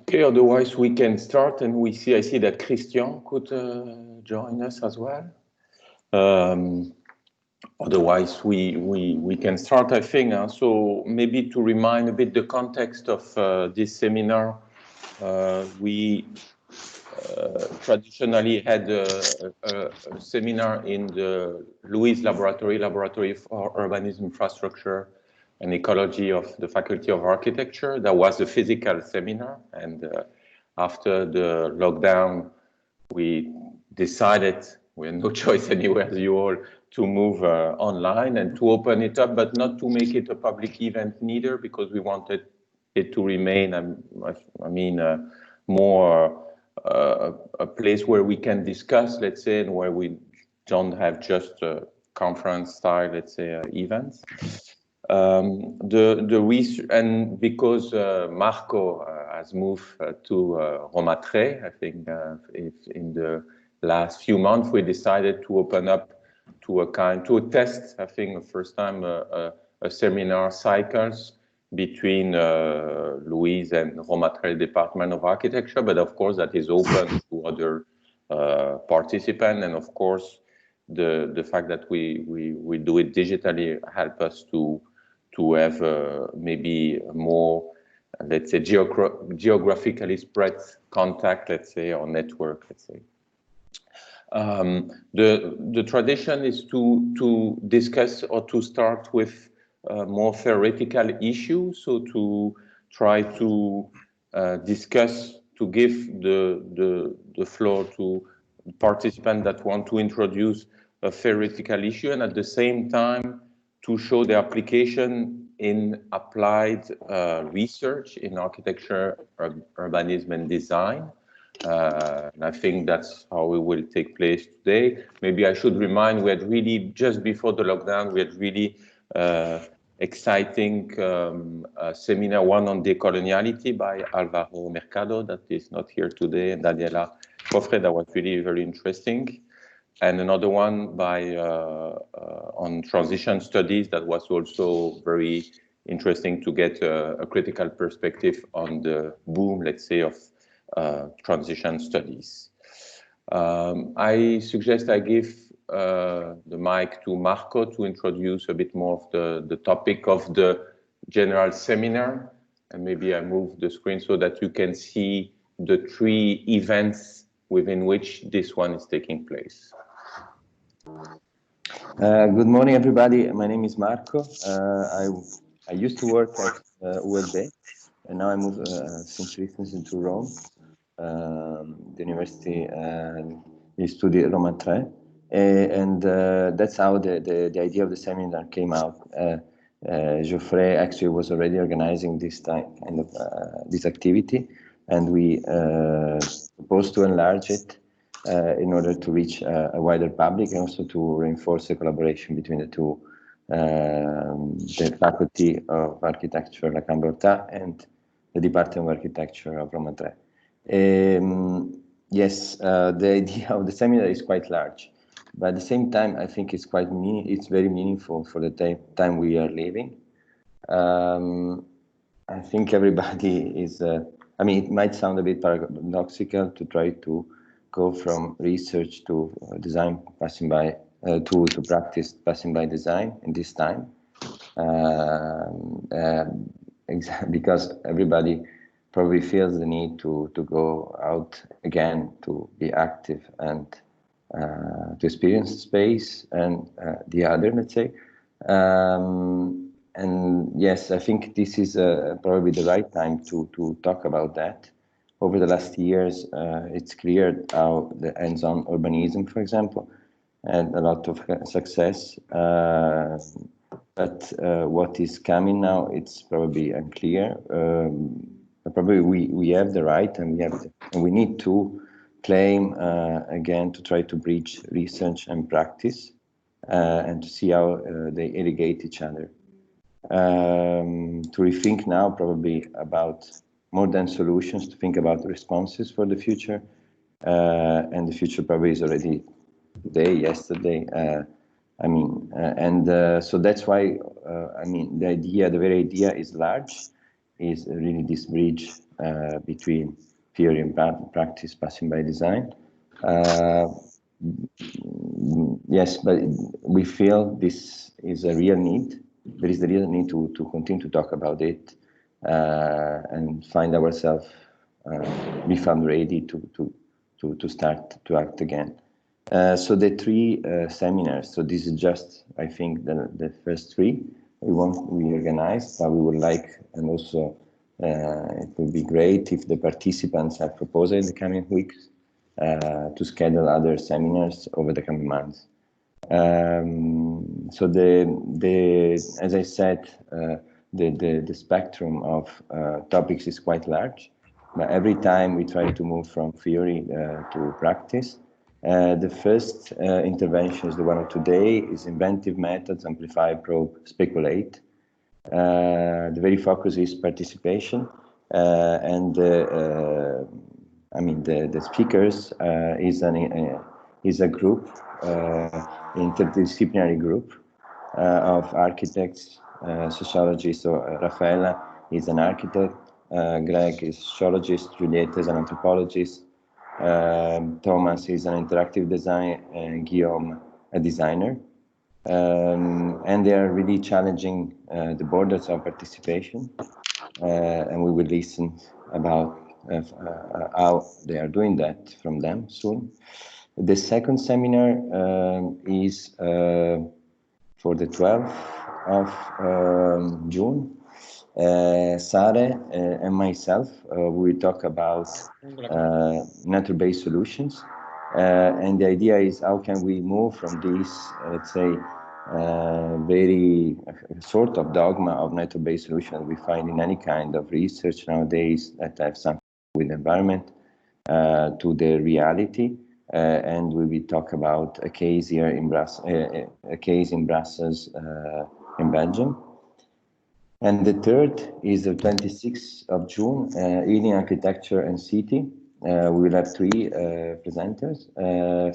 Okay, otherwise we can start, and I see that Christian could join us as well. Otherwise we can start, I think. So maybe to remind a bit the context of this seminar, we traditionally had a seminar in the Louis Laboratory for Urbanism, Infrastructure and Ecology of the Faculty of Architecture. That was a physical seminar, and after the lockdown, we decided, we had no choice anywhere as you all, to move online and to open it up, but not to make it a public event neither, because we wanted it to remain, more a place where we can discuss, let's say, and where we don't have just conference style, let's say, events. The research, and because Marco has moved to Roma 3, I think in the last few months we decided to open up to a test, I think the first time a seminar cycles between Louise and Roma 3 Department of Architecture, but of course that is open to other participants, and of course the fact that we do it digitally help us to have maybe more, let's say, geographically spread contact, let's say, or network, let's say. The tradition is to discuss or to start with more theoretical issues, so to try to discuss, to give the floor to participants that want to introduce a theoretical issue, and at the same time to show the application in applied research in architecture, urbanism and design. And I think that's how it will take place today. Maybe I should remind, we had really, just before the lockdown, we had really exciting seminar, one on decoloniality by Alvaro Mercado, that is not here today, and Daniela Cofre, that was really very interesting. And another one by on transition studies that was also very interesting to get a critical perspective on the boom, let's say, of transition studies. I suggest I give the mic to Marco to introduce a bit more of the topic of the general seminar, and maybe I move the screen so that you can see the three events within which this one is taking place. Good morning, everybody. My name is Marco. I used to work at ULB, and now I moved since recently into Rome, the university, I study Roma 3, and that's how the idea of the seminar came out. Geoffrey actually was already organizing this kind of this activity, and we proposed to enlarge it in order to reach a wider public, and also to reinforce the collaboration between the two, the Faculty of Architecture La Cambrota and the Department of Architecture of Roma 3. Yes, the idea of the seminar is quite large, but at the same time, I think it's it's very meaningful for the time we are living. I think everybody is, it might sound a bit paradoxical to try to go from research to design, passing by, to practice, passing by design in this time, because everybody probably feels the need to go out again, to be active and to experience space and the other, let's say. And yes, I think this is probably the right time to talk about that. Over the last years, it's clear how the hands-on urbanism, for example, had a lot of success. But what is coming now, it's probably unclear. Probably we have the right, and we need to claim again to try to bridge research and practice, and to see how they irrigate each other. To rethink now probably about more than solutions, to think about responses for the future, and the future probably is already today, yesterday. So that's why the very idea is large, is really this bridge between theory and practice, passing by design. Yes, but we feel this is a real need. There is the real need to continue to talk about it and find ourselves, be found ready to start to act again. So the three seminars, so this is just, I think, the first three we organized, but we would like, and also it would be great if the participants have proposed in the coming weeks to schedule other seminars over the coming months. So as I said, the spectrum of topics is quite large, but every time we try to move from theory to practice. The first intervention is the one of today, is inventive methods, amplify, probe, speculate. The very focus is participation, and I mean the speakers is a group, interdisciplinary group of architects, sociologists. So Rafaella is an architect, Greg is a sociologist, Giulietta is an anthropologist, Thomas is an interactive designer, and Guillaume a designer. And they are really challenging the borders of participation, and we will listen about how they are doing that from them soon. The second seminar is for the 12th of June. Sare and myself we talk about nature-based solutions, and the idea is how can we move from this, let's say, very sort of dogma of nature-based solutions we find in any kind of research nowadays that have something with the environment to the reality, and we will talk about a case here in Brussels, in Belgium. And the third is the 26th of June, Healing, Architecture and City. We will have three presenters.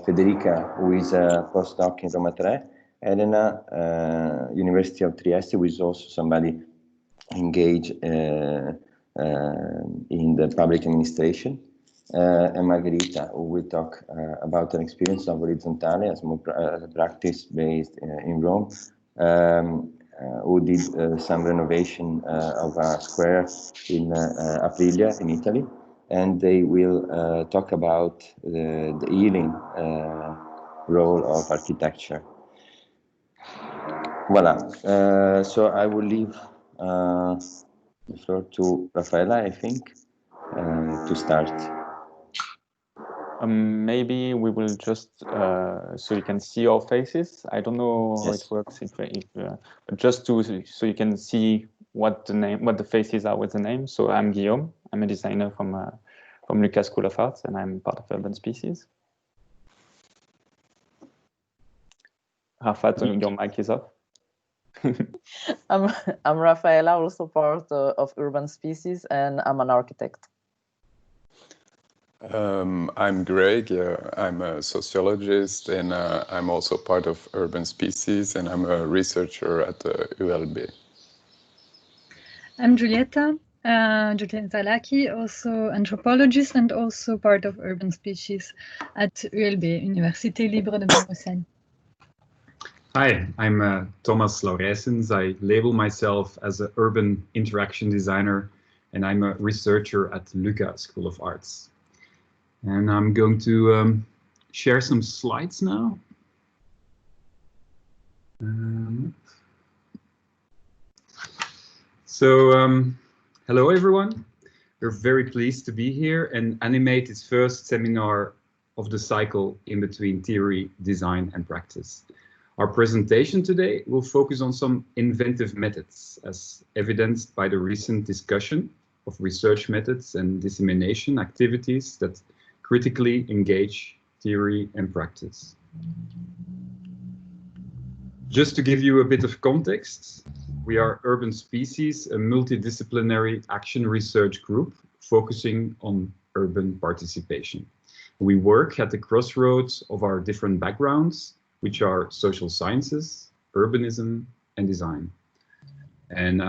Federica, who is a postdoc in Roma 3, Elena, University of Trieste, who is also somebody engaged in the public administration, and Margherita, who will talk about an experience of Orizzontale, a small practice based in Rome, who did some renovation of a square in Aprilia in Italy, and they will talk about the healing role of architecture. Voila. So I will leave the floor to Rafaella, I think, to start. Maybe we will just so you can see our faces. I don't know how it works but just so you can see what the faces are with the name. So I'm Guillaume. I'm a designer from LUCA School of Arts, and I'm part of Urban Species. Rafa, your mic is off. I'm Rafaella, also part of Urban Species, and I'm an architect. I'm Greg, I'm a sociologist, and I'm also part of Urban Species, and I'm a researcher at ULB. I'm Giulietta Laki, also anthropologist and also part of Urban Species at ULB, Université Libre de Bruxelles. Hi, I'm Thomas Laureyssens. I label myself as an urban interaction designer, and I'm a researcher at LUCA School of Arts. And I'm going to share some slides now. Hello everyone. We're very pleased to be here and animate this first seminar of the cycle in between theory, design and practice. Our presentation today will focus on some inventive methods as evidenced by the recent discussion of research methods and dissemination activities that critically engage theory and practice. Just to give you a bit of context, we are Urban Species, a multidisciplinary action research group focusing on urban participation. We work at the crossroads of our different backgrounds, which are social sciences, urbanism, and design. And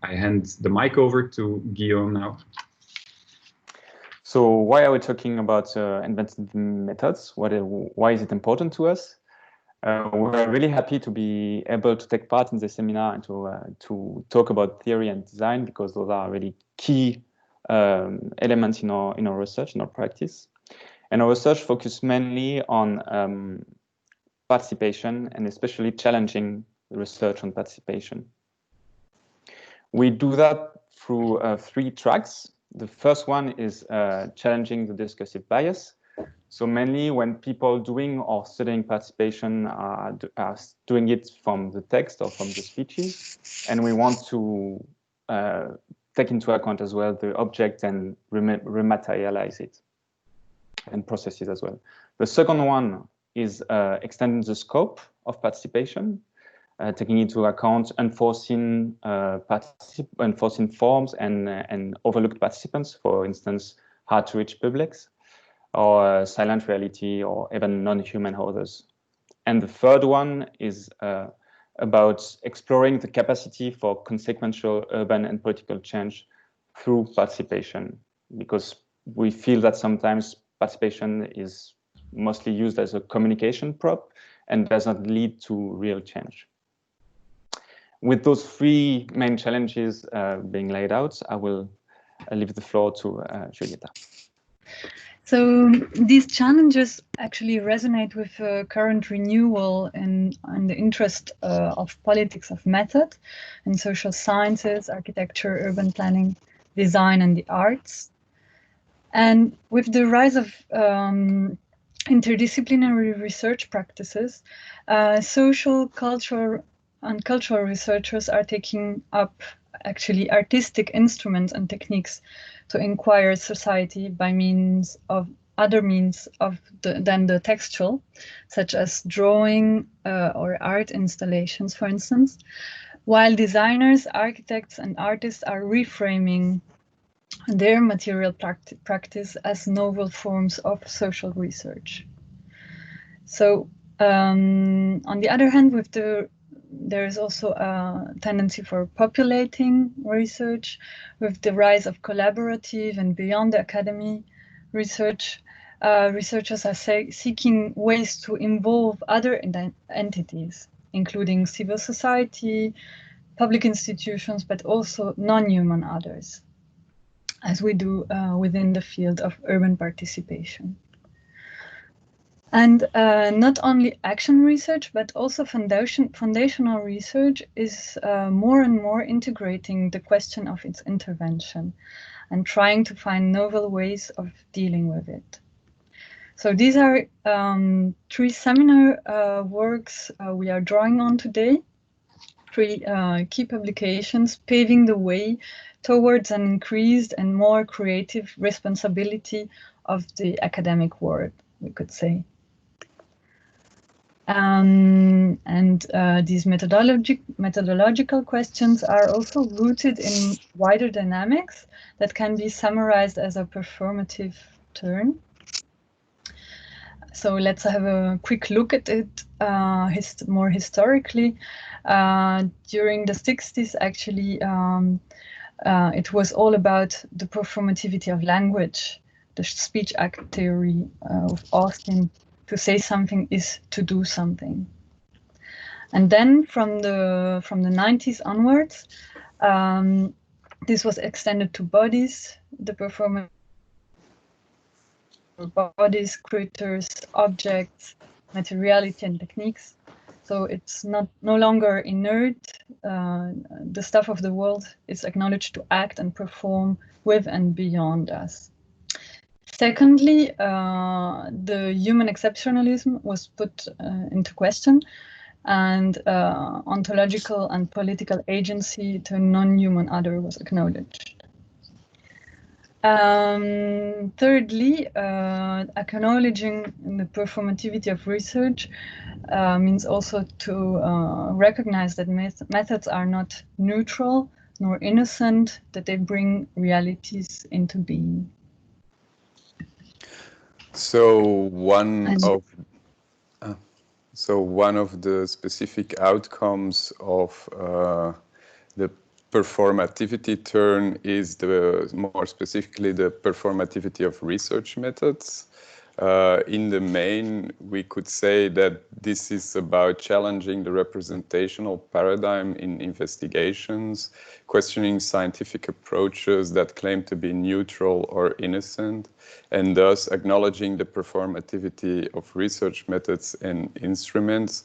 I hand the mic over to Guillaume now. So why are we talking about inventive methods? Why is it important to us? We're really happy to be able to take part in the seminar and to talk about theory and design, because those are really key elements in our research, in our practice. And our research focuses mainly on participation, and especially challenging research on participation. We do that through 3 tracks. The first one is challenging the discursive bias. So mainly when people doing or studying participation are doing it from the text or from the speeches, and we want to take into account as well the object and rematerialize it and process it as well. The second one is extending the scope of participation, taking into account unforeseen forms and overlooked participants, for instance, hard to reach publics, or silent reality, or even non-human others. And the third one is about exploring the capacity for consequential urban and political change through participation, because we feel that sometimes participation is mostly used as a communication prop and does not lead to real change. With those 3 main challenges being laid out, I will leave the floor to Giulietta. So these challenges actually resonate with current renewal and the interest of politics of method in social sciences, architecture, urban planning, design, and the arts. And with the rise of interdisciplinary research practices, social, cultural, and cultural researchers are taking up actually artistic instruments and techniques to inquire society by means of other means than the textual, such as drawing or art installations, for instance, while designers, architects, and artists are reframing their material practice as novel forms of social research. So on the other hand, there is also a tendency for populating research with the rise of collaborative and beyond the academy research. Researchers are seeking ways to involve other entities, including civil society, public institutions, but also non-human others, as we do within the field of urban participation. And not only action research, but also foundational research is more and more integrating the question of its intervention and trying to find novel ways of dealing with it. So these are 3 seminar works we are drawing on today, 3 key publications paving the way towards an increased and more creative responsibility of the academic world, we could say. These methodological questions are also rooted in wider dynamics that can be summarized as a performative turn. So let's have a quick look at it more historically. During the 60s, actually, it was all about the performativity of language, the speech act theory of Austin. To say something is to do something. And then from the 90s onwards, this was extended to bodies, the performance bodies, critters, objects, materiality, and techniques. So it's no longer inert. The stuff of the world is acknowledged to act and perform with and beyond us. Secondly, the human exceptionalism was put into question, and ontological and political agency to non-human other was acknowledged. Thirdly, acknowledging the performativity of research means also to recognize that methods are not neutral nor innocent, that they bring realities into being. So one of the specific outcomes of the performativity turn is more specifically the performativity of research methods. In the main, we could say that this is about challenging the representational paradigm in investigations, questioning scientific approaches that claim to be neutral or innocent, and thus acknowledging the performativity of research methods and instruments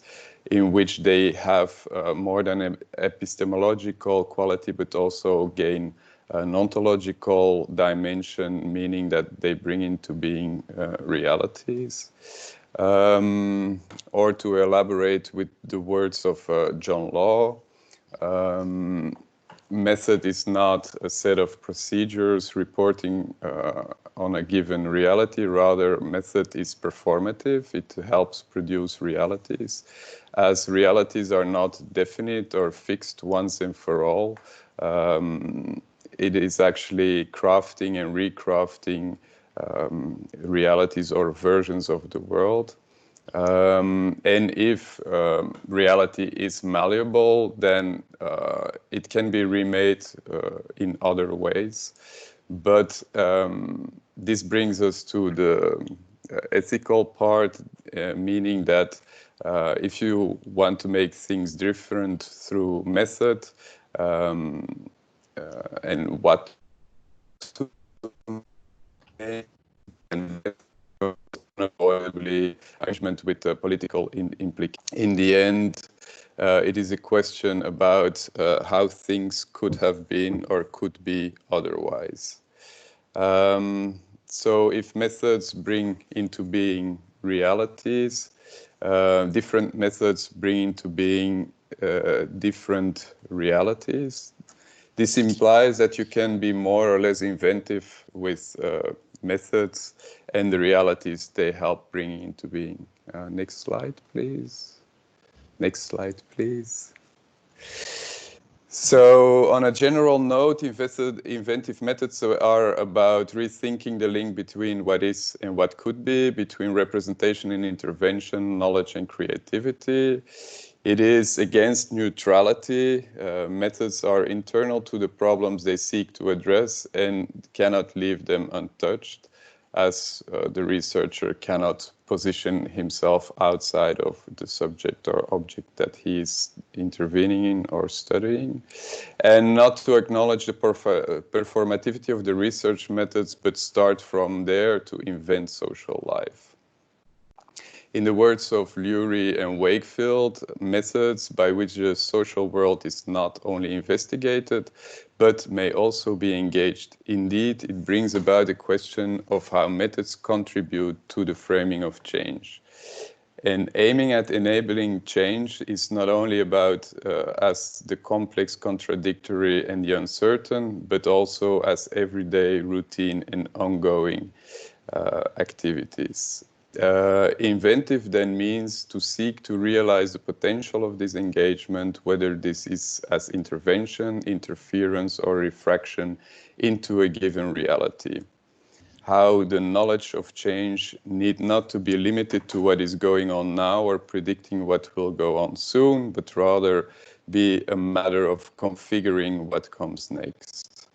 in which they have more than an epistemological quality, but also gain an ontological dimension, meaning that they bring into being realities. Or to elaborate with the words of John Law, method is not a set of procedures reporting on a given reality. Rather, method is performative. It helps produce realities. As realities are not definite or fixed once and for all, it is actually crafting and recrafting realities or versions of the world. And if reality is malleable, then it can be remade in other ways. But this brings us to the ethical part, meaning that if you want to make things different through method, and what to make, and unavoidably arrangement with the political implication. In the end, it is a question about how things could have been or could be otherwise. So if methods bring into being realities, different methods bring into being different realities. This implies that you can be more or less inventive with methods and the realities they help bring into being. Next slide, please. Next slide, please. So on a general note, inventive methods are about rethinking the link between what is and what could be, between representation and intervention, knowledge and creativity. It is against neutrality. Methods are internal to the problems they seek to address and cannot leave them untouched, as the researcher cannot position himself outside of the subject or object that he is intervening in or studying, and not to acknowledge the performativity of the research methods, but start from there to invent social life. In the words of Lurie and Wakefield, methods by which the social world is not only investigated, but may also be engaged. Indeed, it brings about a question of how methods contribute to the framing of change. And aiming at enabling change is not only about as the complex, contradictory, and the uncertain, but also as everyday, routine, and ongoing activities. Inventive then means to seek to realize the potential of this engagement, whether this is as intervention, interference, or refraction into a given reality. How the knowledge of change need not to be limited to what is going on now or predicting what will go on soon, but rather be a matter of configuring what comes next.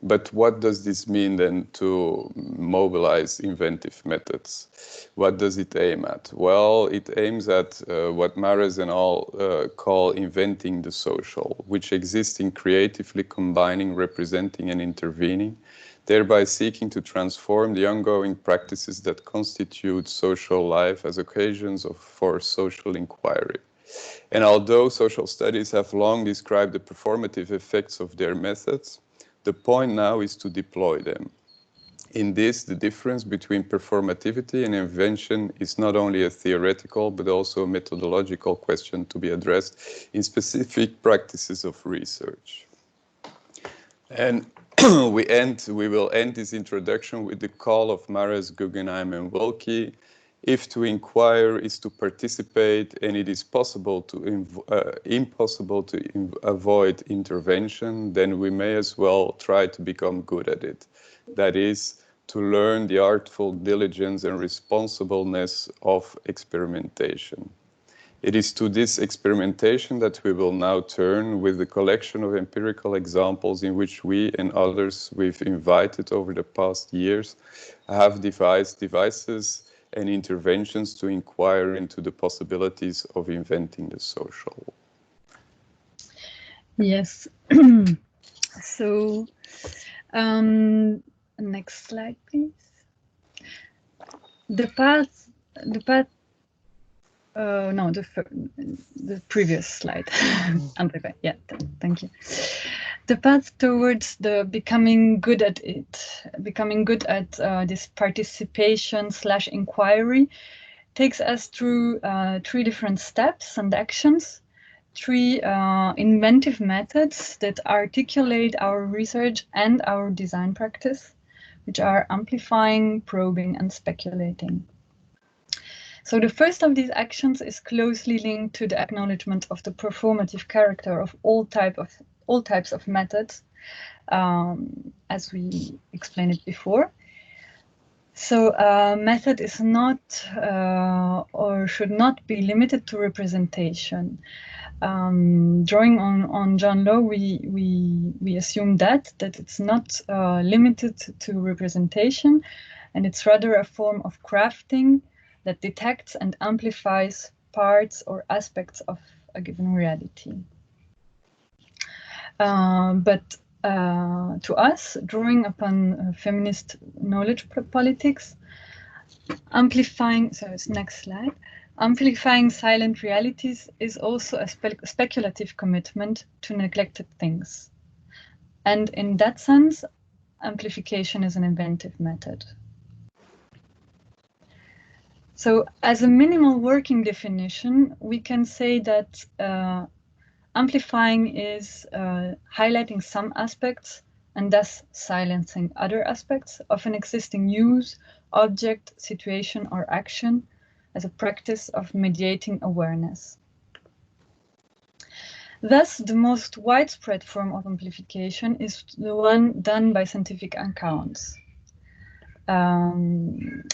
But what does this mean then to mobilize inventive methods? What does it aim at? Well, it aims at what Mares and all call inventing the social, which exists in creatively combining, representing, and intervening, thereby seeking to transform the ongoing practices that constitute social life as occasions for social inquiry. And although social studies have long described the performative effects of their methods, the point now is to deploy them. In this, the difference between performativity and invention is not only a theoretical, but also a methodological question to be addressed in specific practices of research. And we will end this introduction with the call of Mares, Guggenheim, and Wilkie. If to inquire is to participate, and it is impossible to avoid intervention, then we may as well try to become good at it. That is, to learn the artful diligence and responsibleness of experimentation. It is to this experimentation that we will now turn with the collection of empirical examples in which we and others we've invited over the past years have devised devices and interventions to inquire into the possibilities of inventing the social. Yes. So, next slide, please. The previous slide. Amplify. Yeah, thank you. The path towards the becoming good at this participation/inquiry takes us through 3 different steps and actions, 3 inventive methods that articulate our research and our design practice, which are amplifying, probing, and speculating. So the first of these actions is closely linked to the acknowledgement of the performative character of all types of methods, as we explained it before. So method is not or should not be limited to representation. Drawing on John Lowe, we assume that it's not limited to representation, and it's rather a form of crafting that detects and amplifies parts or aspects of a given reality. But to us, drawing upon feminist knowledge politics, amplifying, so it's next slide, amplifying silent realities is also a speculative commitment to neglected things. And in that sense, amplification is an inventive method. So as a minimal working definition, we can say that amplifying is highlighting some aspects and thus silencing other aspects of an existing use, object, situation, or action as a practice of mediating awareness. Thus, the most widespread form of amplification is the one done by scientific accounts,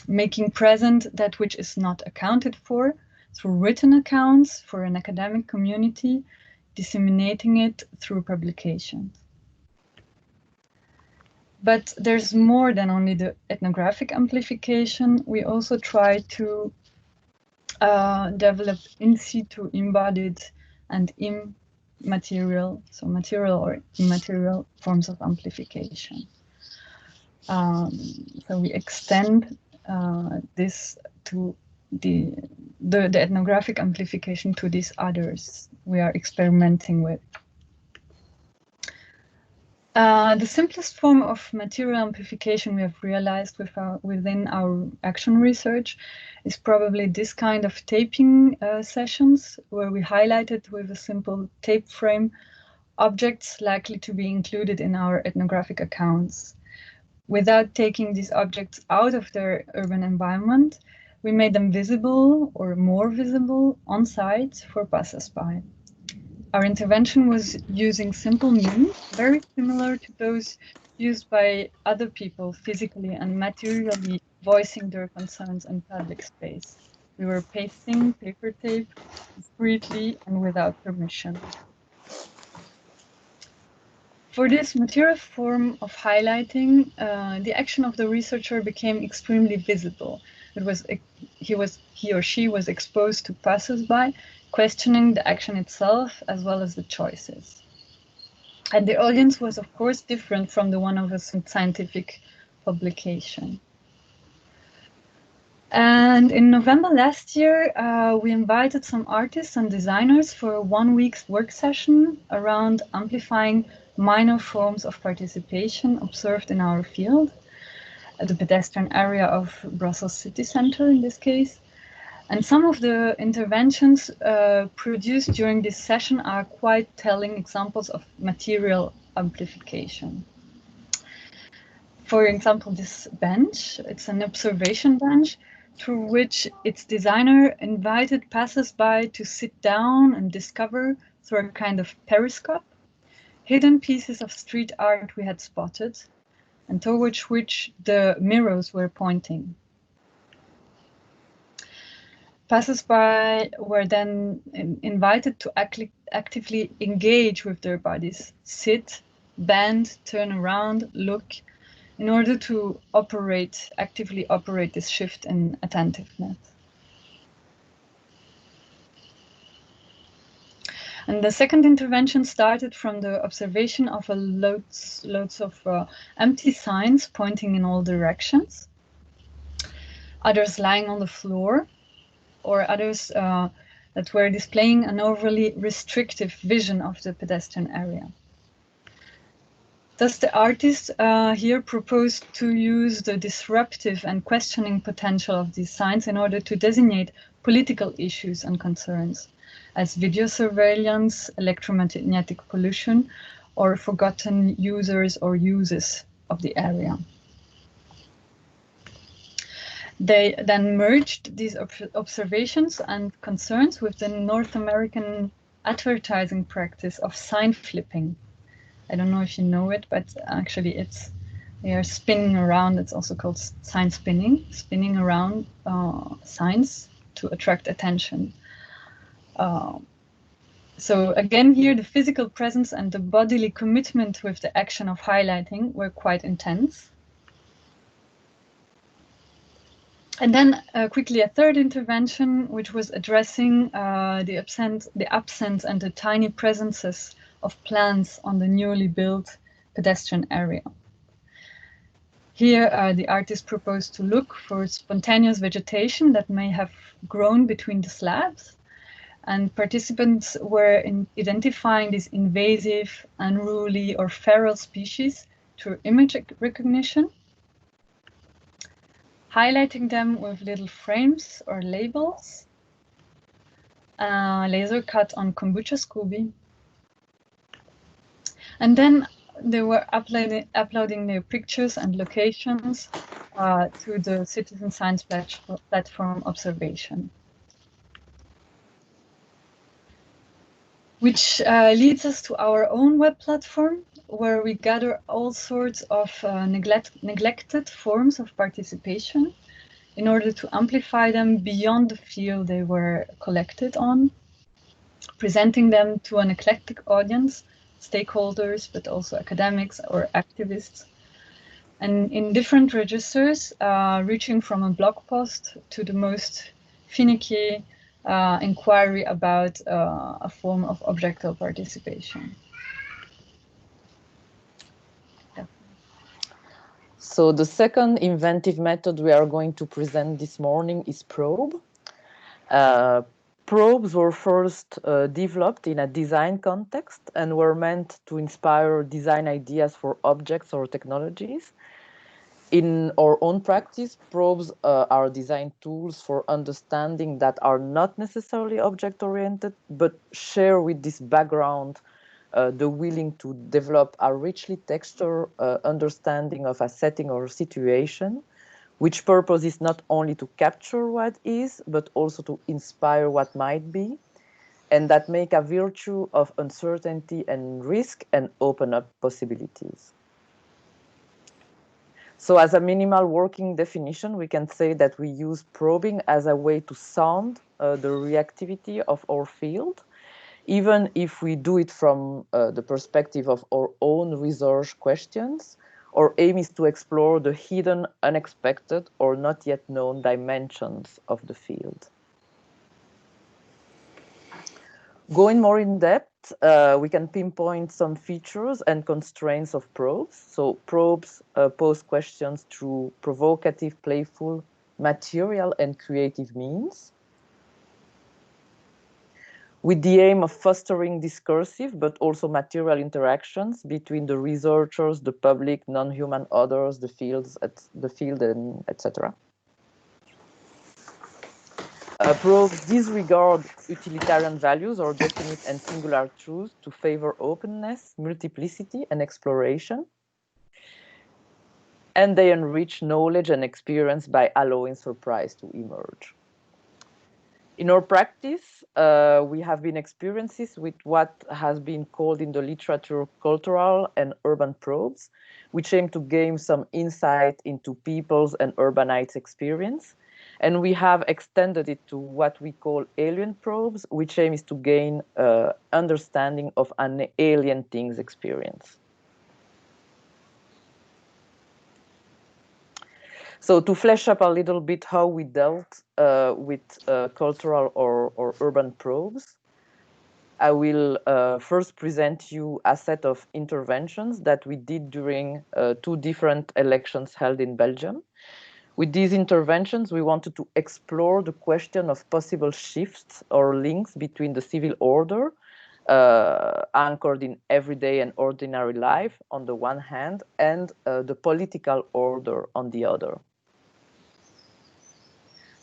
making present that which is not accounted for through written accounts for an academic community, disseminating it through publications. But there's more than only the ethnographic amplification. We also try to develop in situ embodied and immaterial, so material or immaterial forms of amplification. So we extend this to the ethnographic amplification to these others we are experimenting with. The simplest form of material amplification we have realized within our action research is probably this kind of taping sessions, where we highlighted with a simple tape frame objects likely to be included in our ethnographic accounts. Without taking these objects out of their urban environment, we made them visible or more visible on site for passers-by. Our intervention was using simple means, very similar to those used by other people physically and materially voicing their concerns in public space. We were pasting paper tape discreetly and without permission. For this material form of highlighting, the action of the researcher became extremely visible. He or she was exposed to passers-by, questioning the action itself as well as the choices. And the audience was, of course, different from the one of a scientific publication. And in November last year, we invited some artists and designers for a 1-week work session around amplifying minor forms of participation observed in our field, at the pedestrian area of Brussels city center in this case. And some of the interventions produced during this session are quite telling examples of material amplification. For example, this bench, it's an observation bench through which its designer invited passers-by to sit down and discover, through a kind of periscope, hidden pieces of street art we had spotted and towards which the mirrors were pointing. Passers-by were then invited to actively engage with their bodies, sit, bend, turn around, look, in order to actively operate this shift in attentiveness. And the second intervention started from the observation of loads of empty signs pointing in all directions, others lying on the floor, or others that were displaying an overly restrictive vision of the pedestrian area. Thus, the artist here proposed to use the disruptive and questioning potential of these signs in order to designate political issues and concerns, as video surveillance, electromagnetic pollution, or forgotten users or uses of the area. They then merged these observations and concerns with the North American advertising practice of sign flipping. I don't know if you know it, but actually they are spinning around. It's also called sign spinning around signs to attract attention. So again, here the physical presence and the bodily commitment with the action of highlighting were quite intense. And then quickly a third intervention, which was addressing the absence and the tiny presences of plants on the newly built pedestrian area. Here, the artist proposed to look for spontaneous vegetation that may have grown between the slabs, and participants were identifying these invasive, unruly, or feral species through image recognition, highlighting them with little frames or labels, laser cut on kombucha Scooby. And then they were uploading their pictures and locations to the citizen science platform observation. Which leads us to our own web platform, where we gather all sorts of neglected forms of participation in order to amplify them beyond the field they were collected on, presenting them to an eclectic audience, stakeholders, but also academics or activists, and in different registers, reaching from a blog post to the most finicky inquiry about a form of objective participation. Yeah. So the second inventive method we are going to present this morning is probe. Probes were first developed in a design context and were meant to inspire design ideas for objects or technologies. In our own practice, probes are design tools for understanding that are not necessarily object-oriented, but share with this background the willing to develop a richly textured understanding of a setting or situation, which purpose is not only to capture what is, but also to inspire what might be, and that make a virtue of uncertainty and risk and open up possibilities. So as a minimal working definition, we can say that we use probing as a way to sound the reactivity of our field, even if we do it from the perspective of our own research questions. Our aim is to explore the hidden, unexpected, or not yet known dimensions of the field. Going more in depth, we can pinpoint some features and constraints of probes. So probes pose questions through provocative, playful, material, and creative means, with the aim of fostering discursive but also material interactions between the researchers, the public, non-human others, the field, and etc. Probes disregard utilitarian values or definite and singular truths to favor openness, multiplicity, and exploration. And they enrich knowledge and experience by allowing surprise to emerge. In our practice, we have been experiences with what has been called in the literature cultural and urban probes, which aim to gain some insight into people's and urbanites' experience, And we have extended it to what we call alien probes, which aim is to gain understanding of an alien things experience. So to flesh up a little bit how we dealt with cultural or urban probes, I will first present you a set of interventions that we did during 2 different elections held in Belgium. With these interventions, we wanted to explore the question of possible shifts or links between the civil order, anchored in everyday and ordinary life on the one hand, and the political order on the other.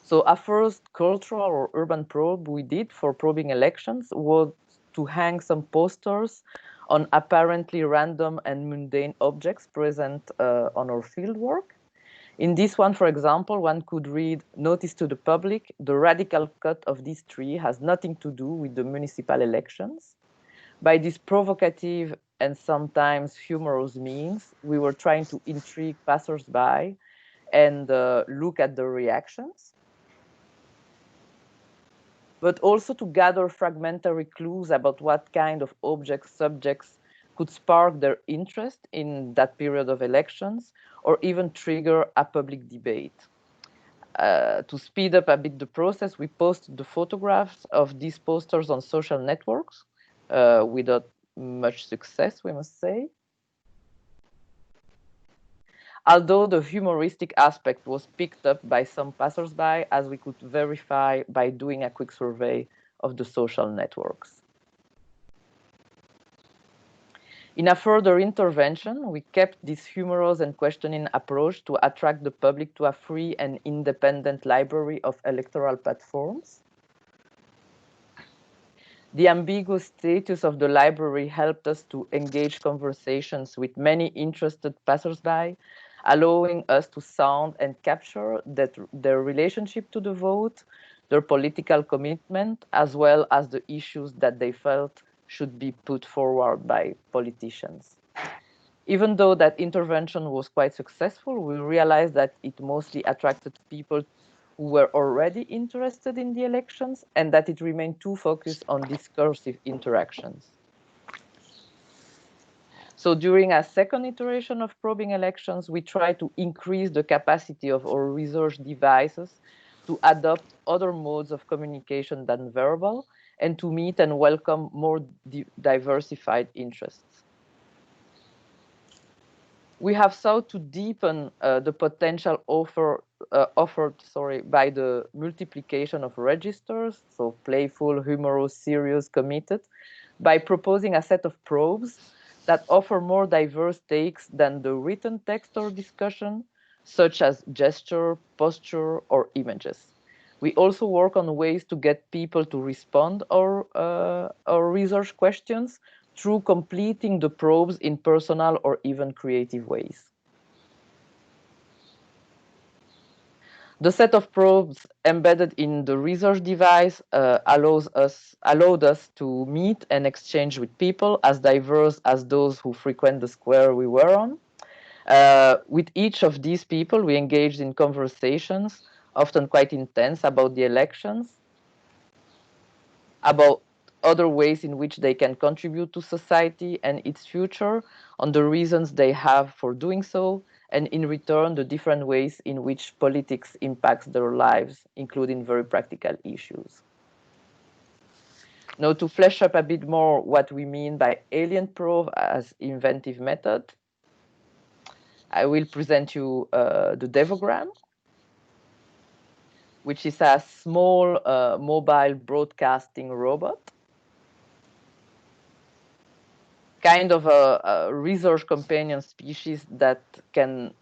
So a first cultural or urban probe we did for probing elections was to hang some posters on apparently random and mundane objects present on our fieldwork. In this one, for example, one could read, "Notice to the public, the radical cut of this tree has nothing to do with the municipal elections." By this provocative and sometimes humorous means, we were trying to intrigue passers-by and look at the reactions, but also to gather fragmentary clues about what kind of objects, subjects could spark their interest in that period of elections, or even trigger a public debate. To speed up a bit the process, we posted the photographs of these posters on social networks without much success, we must say. Although the humoristic aspect was picked up by some passers-by, as we could verify by doing a quick survey of the social networks. In a further intervention, we kept this humorous and questioning approach to attract the public to a free and independent library of electoral platforms. The ambiguous status of the library helped us to engage conversations with many interested passers-by, allowing us to sound and capture their relationship to the vote, their political commitment, as well as the issues that they felt should be put forward by politicians. Even though that intervention was quite successful, we realized that it mostly attracted people who were already interested in the elections, and that it remained too focused on discursive interactions. So during a second iteration of probing elections, we tried to increase the capacity of our research devices to adopt other modes of communication than verbal, and to meet and welcome more diversified interests. We have sought to deepen the potential offered by the multiplication of registers, so playful, humorous, serious, committed, by proposing a set of probes that offer more diverse takes than the written text or discussion, such as gesture, posture, or images. We also work on ways to get people to respond or research questions through completing the probes in personal or even creative ways. The set of probes embedded in the research device allowed us to meet and exchange with people as diverse as those who frequent the square we were on. With each of these people, we engaged in conversations, often quite intense, about the elections, about other ways in which they can contribute to society and its future, on the reasons they have for doing so, and in return, the different ways in which politics impacts their lives, including very practical issues. Now, to flesh up a bit more what we mean by alien probe as inventive method, I will present you the Devogram, which is a small mobile broadcasting robot, kind of a research companion species that can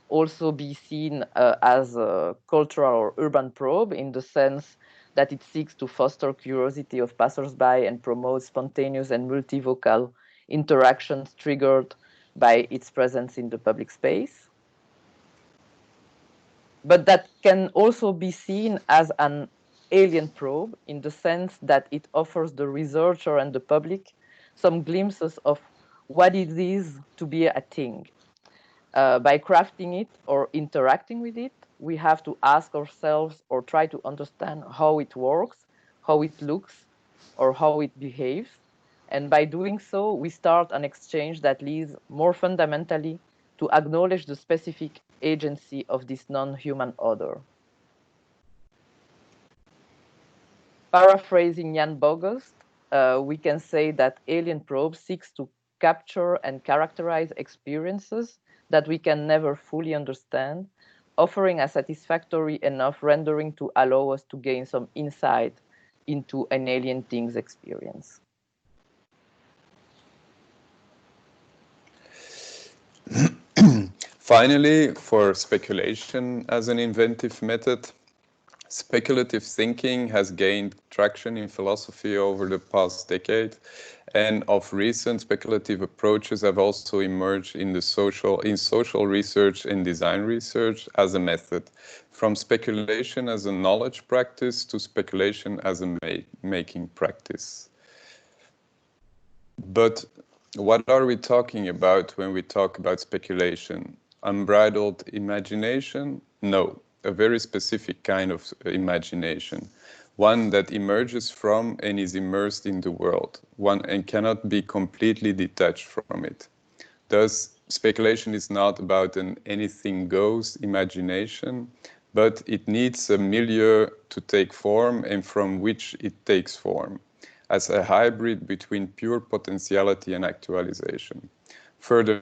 also be seen as a cultural or urban probe, in the sense that it seeks to foster curiosity of passers-by and promote spontaneous and multivocal interactions triggered by its presence in the public space. But that can also be seen as an alien probe, in the sense that it offers the researcher and the public some glimpses of what it is to be a thing. By crafting it or interacting with it, we have to ask ourselves or try to understand how it works, how it looks, or how it behaves. And by doing so, we start an exchange that leads more fundamentally to acknowledge the specific agency of this non-human other. Paraphrasing Jan Bogost, we can say that Alien Probe seeks to capture and characterize experiences that we can never fully understand, offering a satisfactory enough rendering to allow us to gain some insight into an alien thing's experience. Finally, for speculation as an inventive method, speculative thinking has gained traction in philosophy over the past decade, and of recent, speculative approaches have also emerged in social research and design research as a method, from speculation as a knowledge practice to speculation as a making practice. But what are we talking about when we talk about speculation? Unbridled imagination? No, a very specific kind of imagination, one that emerges from and is immersed in the world, one and cannot be completely detached from it. Thus, speculation is not about an anything goes imagination, but it needs a milieu to take form and from which it takes form, as a hybrid between pure potentiality and actualization. Furthermore,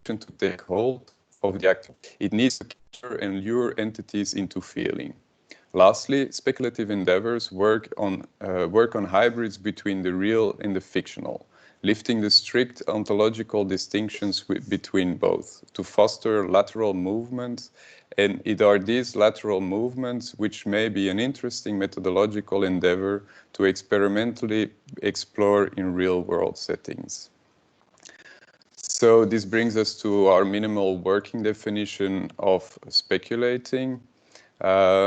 to take hold of the actual, it needs to capture and lure entities into feeling. Lastly, speculative endeavors work on hybrids between the real and the fictional, lifting the strict ontological distinctions between both to foster lateral movements, and it are these lateral movements which may be an interesting methodological endeavor to experimentally explore in real-world settings. So this brings us to our minimal working definition of speculating.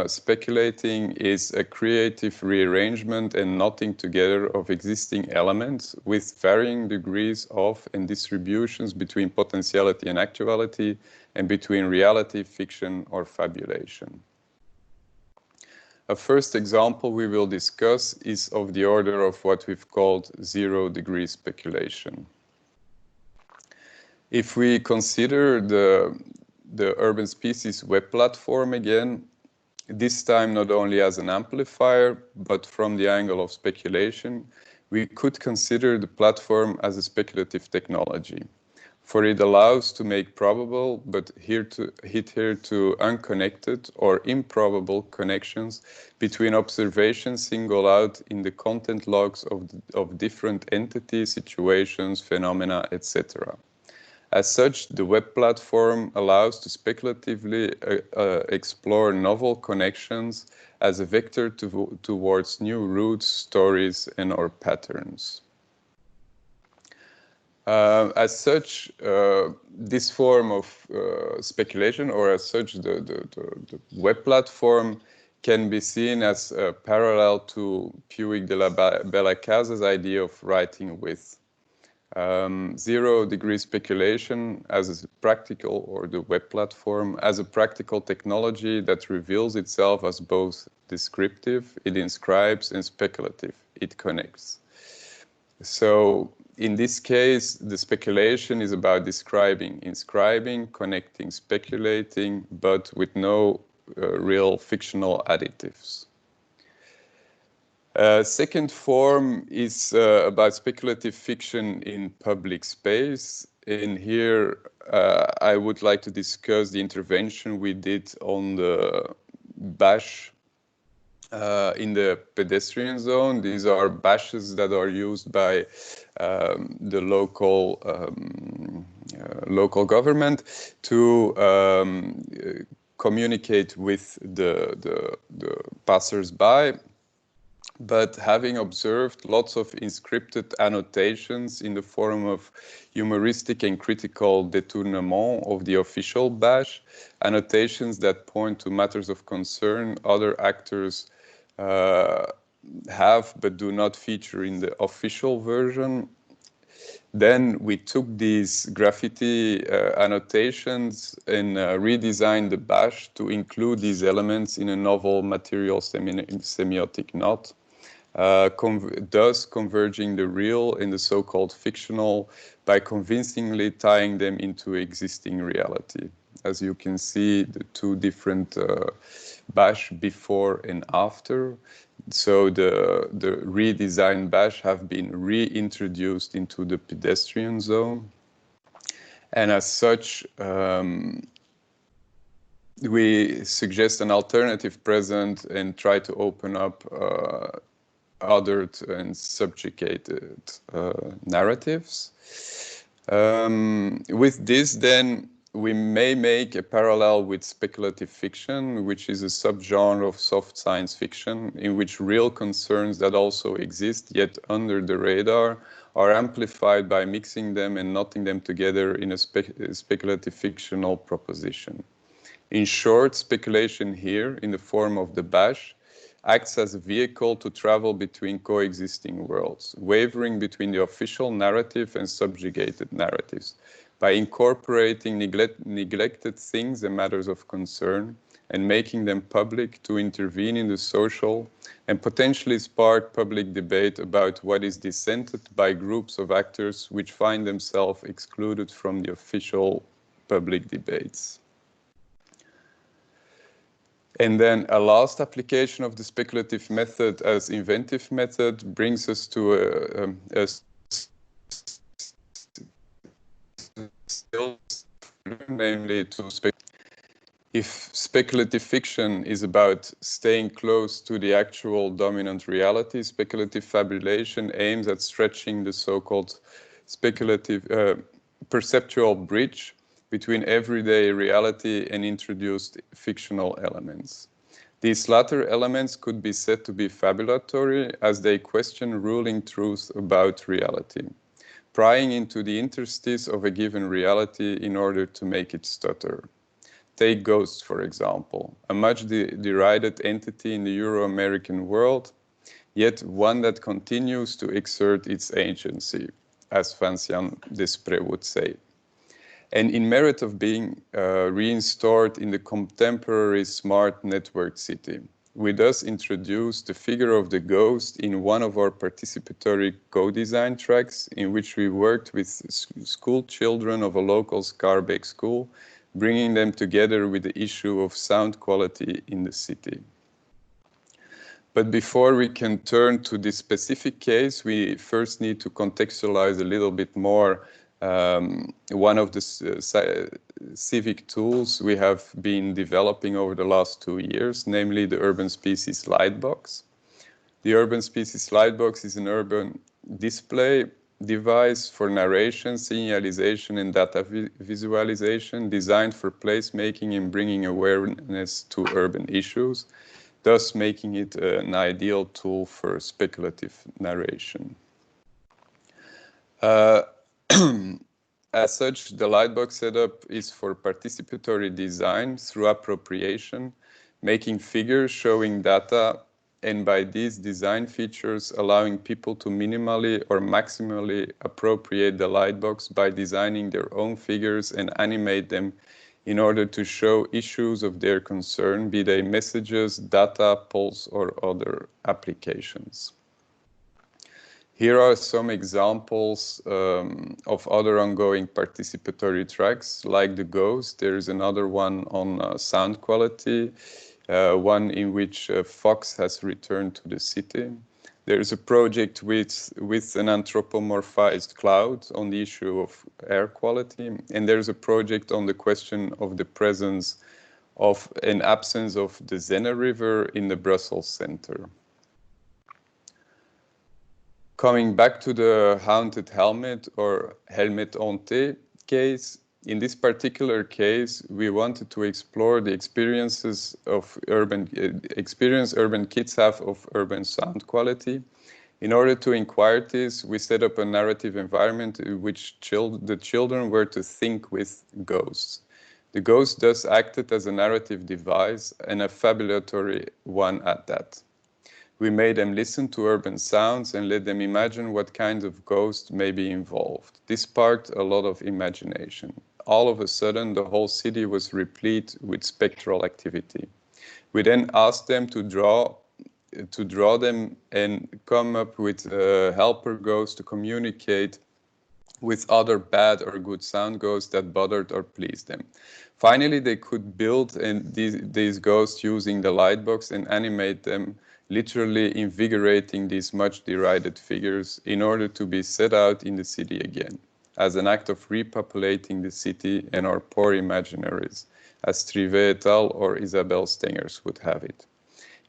Speculating is a creative rearrangement and knotting together of existing elements with varying degrees of and distributions between potentiality and actuality, and between reality, fiction, or fabulation. A first example we will discuss is of the order of what we've called zero-degree speculation. If we consider the Urban Species web platform again, this time not only as an amplifier, but from the angle of speculation, we could consider the platform as a speculative technology. For it allows to make probable, but hitherto unconnected or improbable connections between observations singled out in the content logs of different entities, situations, phenomena, etc. As such, the web platform allows to speculatively explore novel connections as a vector towards new routes, stories, and/or patterns. As such, this form of speculation, or as such, the web platform can be seen as parallel to Puig de la Bella Casa's idea of writing with. Zero-degree speculation as a practical, or the web platform, as a practical technology that reveals itself as both descriptive, it inscribes, and speculative, it connects. So in this case, the speculation is about describing, inscribing, connecting, speculating, but with no real fictional additives. Second form is about speculative fiction in public space. And here I would like to discuss the intervention we did on the bash in the pedestrian zone. These are bashes that are used by the local government to communicate with the passers-by. But having observed lots of inscripted annotations in the form of humoristic and critical détournement of the official bash, annotations that point to matters of concern other actors have but do not feature in the official version, Then we took these graffiti annotations and redesigned the bash to include these elements in a novel material semiotic knot, thus converging the real and the so-called fictional by convincingly tying them into existing reality. As you can see, the two different bash before and after. So the redesigned bash have been reintroduced into the pedestrian zone. And as such, we suggest an alternative present and try to open up othered and subjugated narratives. With this, then, we may make a parallel with speculative fiction, which is a subgenre of soft science fiction, in which real concerns that also exist, yet under the radar, are amplified by mixing them and knotting them together in a speculative fictional proposition. In short, speculation here, in the form of the bash, acts as a vehicle to travel between coexisting worlds, wavering between the official narrative and subjugated narratives, by incorporating neglected things and matters of concern and making them public to intervene in the social and potentially spark public debate about what is dissented by groups of actors which find themselves excluded from the official public debates. And then a last application of the speculative method as inventive method brings us to a still, namely to if speculative fiction is about staying close to the actual dominant reality, speculative fabulation aims at stretching the so-called speculative perceptual bridge between everyday reality and introduced fictional elements. These latter elements could be said to be fabulatory as they question ruling truth about reality, prying into the interstice of a given reality in order to make it stutter. Take ghosts, for example, a much derided entity in the Euro-American world, yet one that continues to exert its agency, as Vincent Desprez would say, and in merit of being reinstored in the contemporary smart network city. We thus introduce the figure of the ghost in one of our participatory co-design tracks in which we worked with school children of a local Schaerbeek school, bringing them together with the issue of sound quality in the city. But before we can turn to this specific case, we first need to contextualize a little bit more one of the civic tools we have been developing over the last 2 years, namely the Urban Species Lightbox. The Urban Species Lightbox is an urban display device for narration, signalization, and data visualization designed for placemaking and bringing awareness to urban issues, thus making it an ideal tool for speculative narration. As such, the Lightbox setup is for participatory design through appropriation, making figures, showing data, and by these design features, allowing people to minimally or maximally appropriate the Lightbox by designing their own figures and animate them in order to show issues of their concern, be they messages, data, polls, or other applications. Here are some examples of other ongoing participatory tracks, like the Ghost. There is another one on sound quality, one in which Fox has returned to the city. There is a project with an anthropomorphized cloud on the issue of air quality, and there's a project on the question of the presence of an absence of the Zenne River in the Brussels center. Coming back to the haunted helmet or helmet hanté case, in this particular case, we wanted to explore the experiences of urban kids have of urban sound quality. In order to inquire this, we set up a narrative environment in which the children were to think with ghosts. The ghost thus acted as a narrative device and a fabulatory one at that. We made them listen to urban sounds and let them imagine what kind of ghost may be involved. This sparked a lot of imagination. All of a sudden, the whole city was replete with spectral activity. We then asked them to draw them and come up with a helper ghost to communicate with other bad or good sound ghosts that bothered or pleased them. Finally, they could build these ghosts using the lightbox and animate them, literally invigorating these much derided figures in order to be set out in the city again, as an act of repopulating the city and our poor imaginaries, as Trivet et al. Or Isabelle Stengers would have it.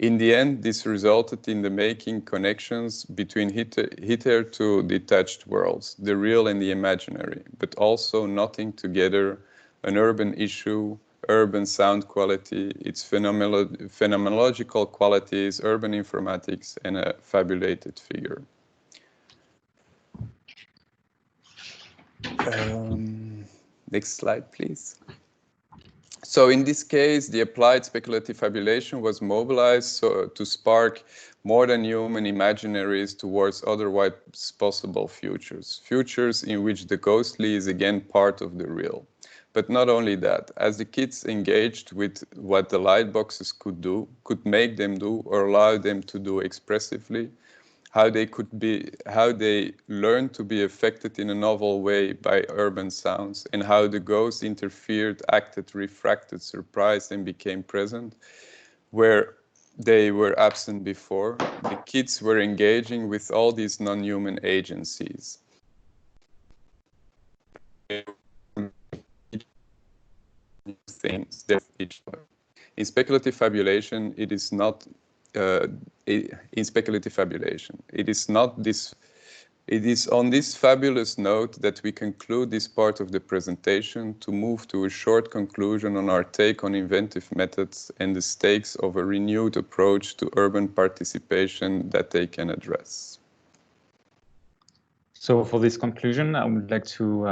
In the end, this resulted in the making connections between hitherto detached worlds, the real and the imaginary, but also knotting together an urban issue, urban sound quality, its phenomenological qualities, urban informatics, and a fabulated figure. Next slide, please. So in this case, the applied speculative fabulation was mobilized to spark more than human imaginaries towards otherwise possible futures in which the ghostly is again part of the real. But not only that, as the kids engaged with what the light boxes could make them do or allow them to do expressively, how they learned to be affected in a novel way by urban sounds, and how the ghosts interfered, acted, refracted, surprised, and became present, where they were absent before. The kids were engaging with all these non-human agencies. Things that each other. In speculative fabulation, it is not. In speculative fabulation, it is on this fabulous note that we conclude this part of the presentation to move to a short conclusion on our take on inventive methods and the stakes of a renewed approach to urban participation that they can address. So for this conclusion, I would like to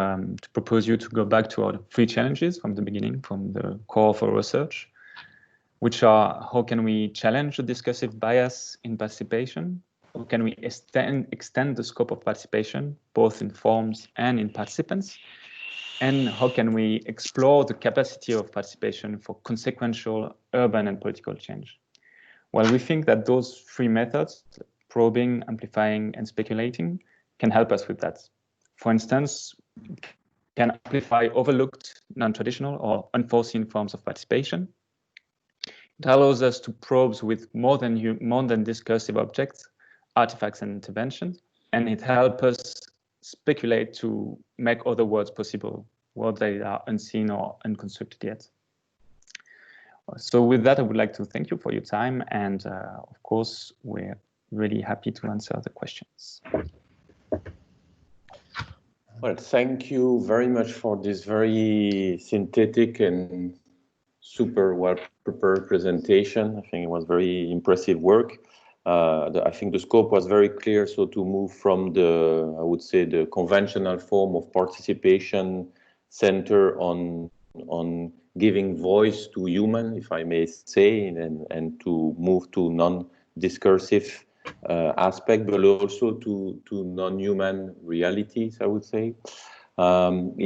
propose you to go back to our 3 challenges from the beginning, from the core of our research, which are: how can we challenge the discursive bias in participation? How can we extend the scope of participation, both in forms and in participants? And how can we explore the capacity of participation for consequential urban and political change? Well, we think that those 3 methods, probing, amplifying, and speculating, can help us with that. For instance, can amplify overlooked, non-traditional, or unforeseen forms of participation. It allows us to probe with more than discursive objects, artifacts, and interventions, and it helps us speculate to make other worlds possible, worlds that are unseen or unconstructed yet. So with that, I would like to thank you for your time, and of course, we're really happy to answer the questions. Well, thank you very much for this very synthetic and super well-prepared presentation. I think it was very impressive work. I think the scope was very clear, so to move from the, I would say, the conventional form of participation center on giving voice to human, if I may say, and to move to non-discursive aspect, but also to non-human realities, I would say. Thank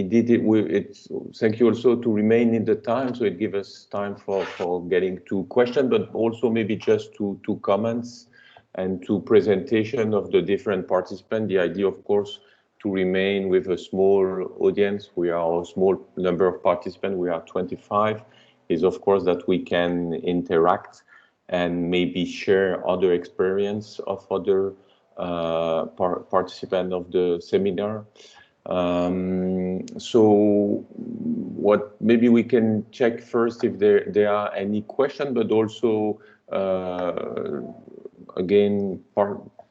you also to remain in the time, so it gives us time for getting to questions, but also maybe just to comments and to presentation of the different participants. The idea, of course, to remain with a small audience. We are a small number of participants. We are 25. Is of course that we can interact and maybe share other experience of other participants of the seminar. So what maybe we can check first if there are any questions, but also again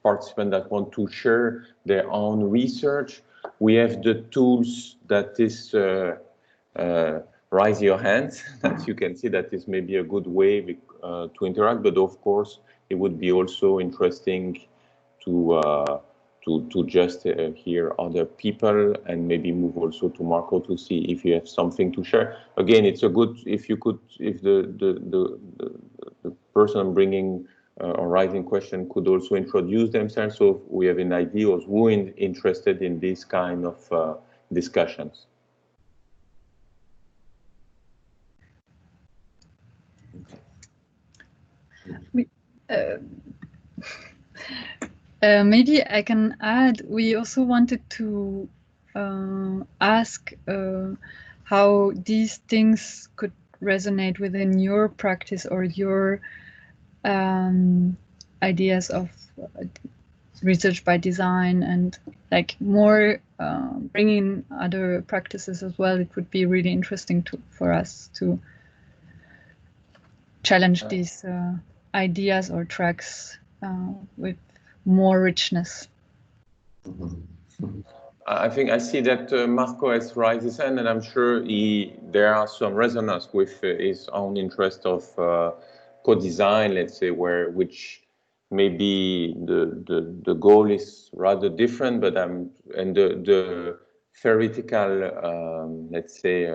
participants that want to share their own research. We have the tools that is raise your hand, that you can see that is maybe a good way to interact, but of course it would be also interesting to just hear other people, and maybe move also to Marco to see if you have something to share. Again, it's a good, if the person bringing or writing question could also introduce themselves, so we have an idea of who is interested in this kind of discussions. Maybe I can add, we also wanted to ask how these things could resonate within your practice or your ideas of research by design, and like more bringing other practices as well. It would be really interesting for us to challenge these ideas or tracks with more richness. I think I see that Marco has raised his hand, and I'm sure there are some resonance with his own interest of co-design, let's say, which maybe the goal is rather different, but and the theoretical, let's say,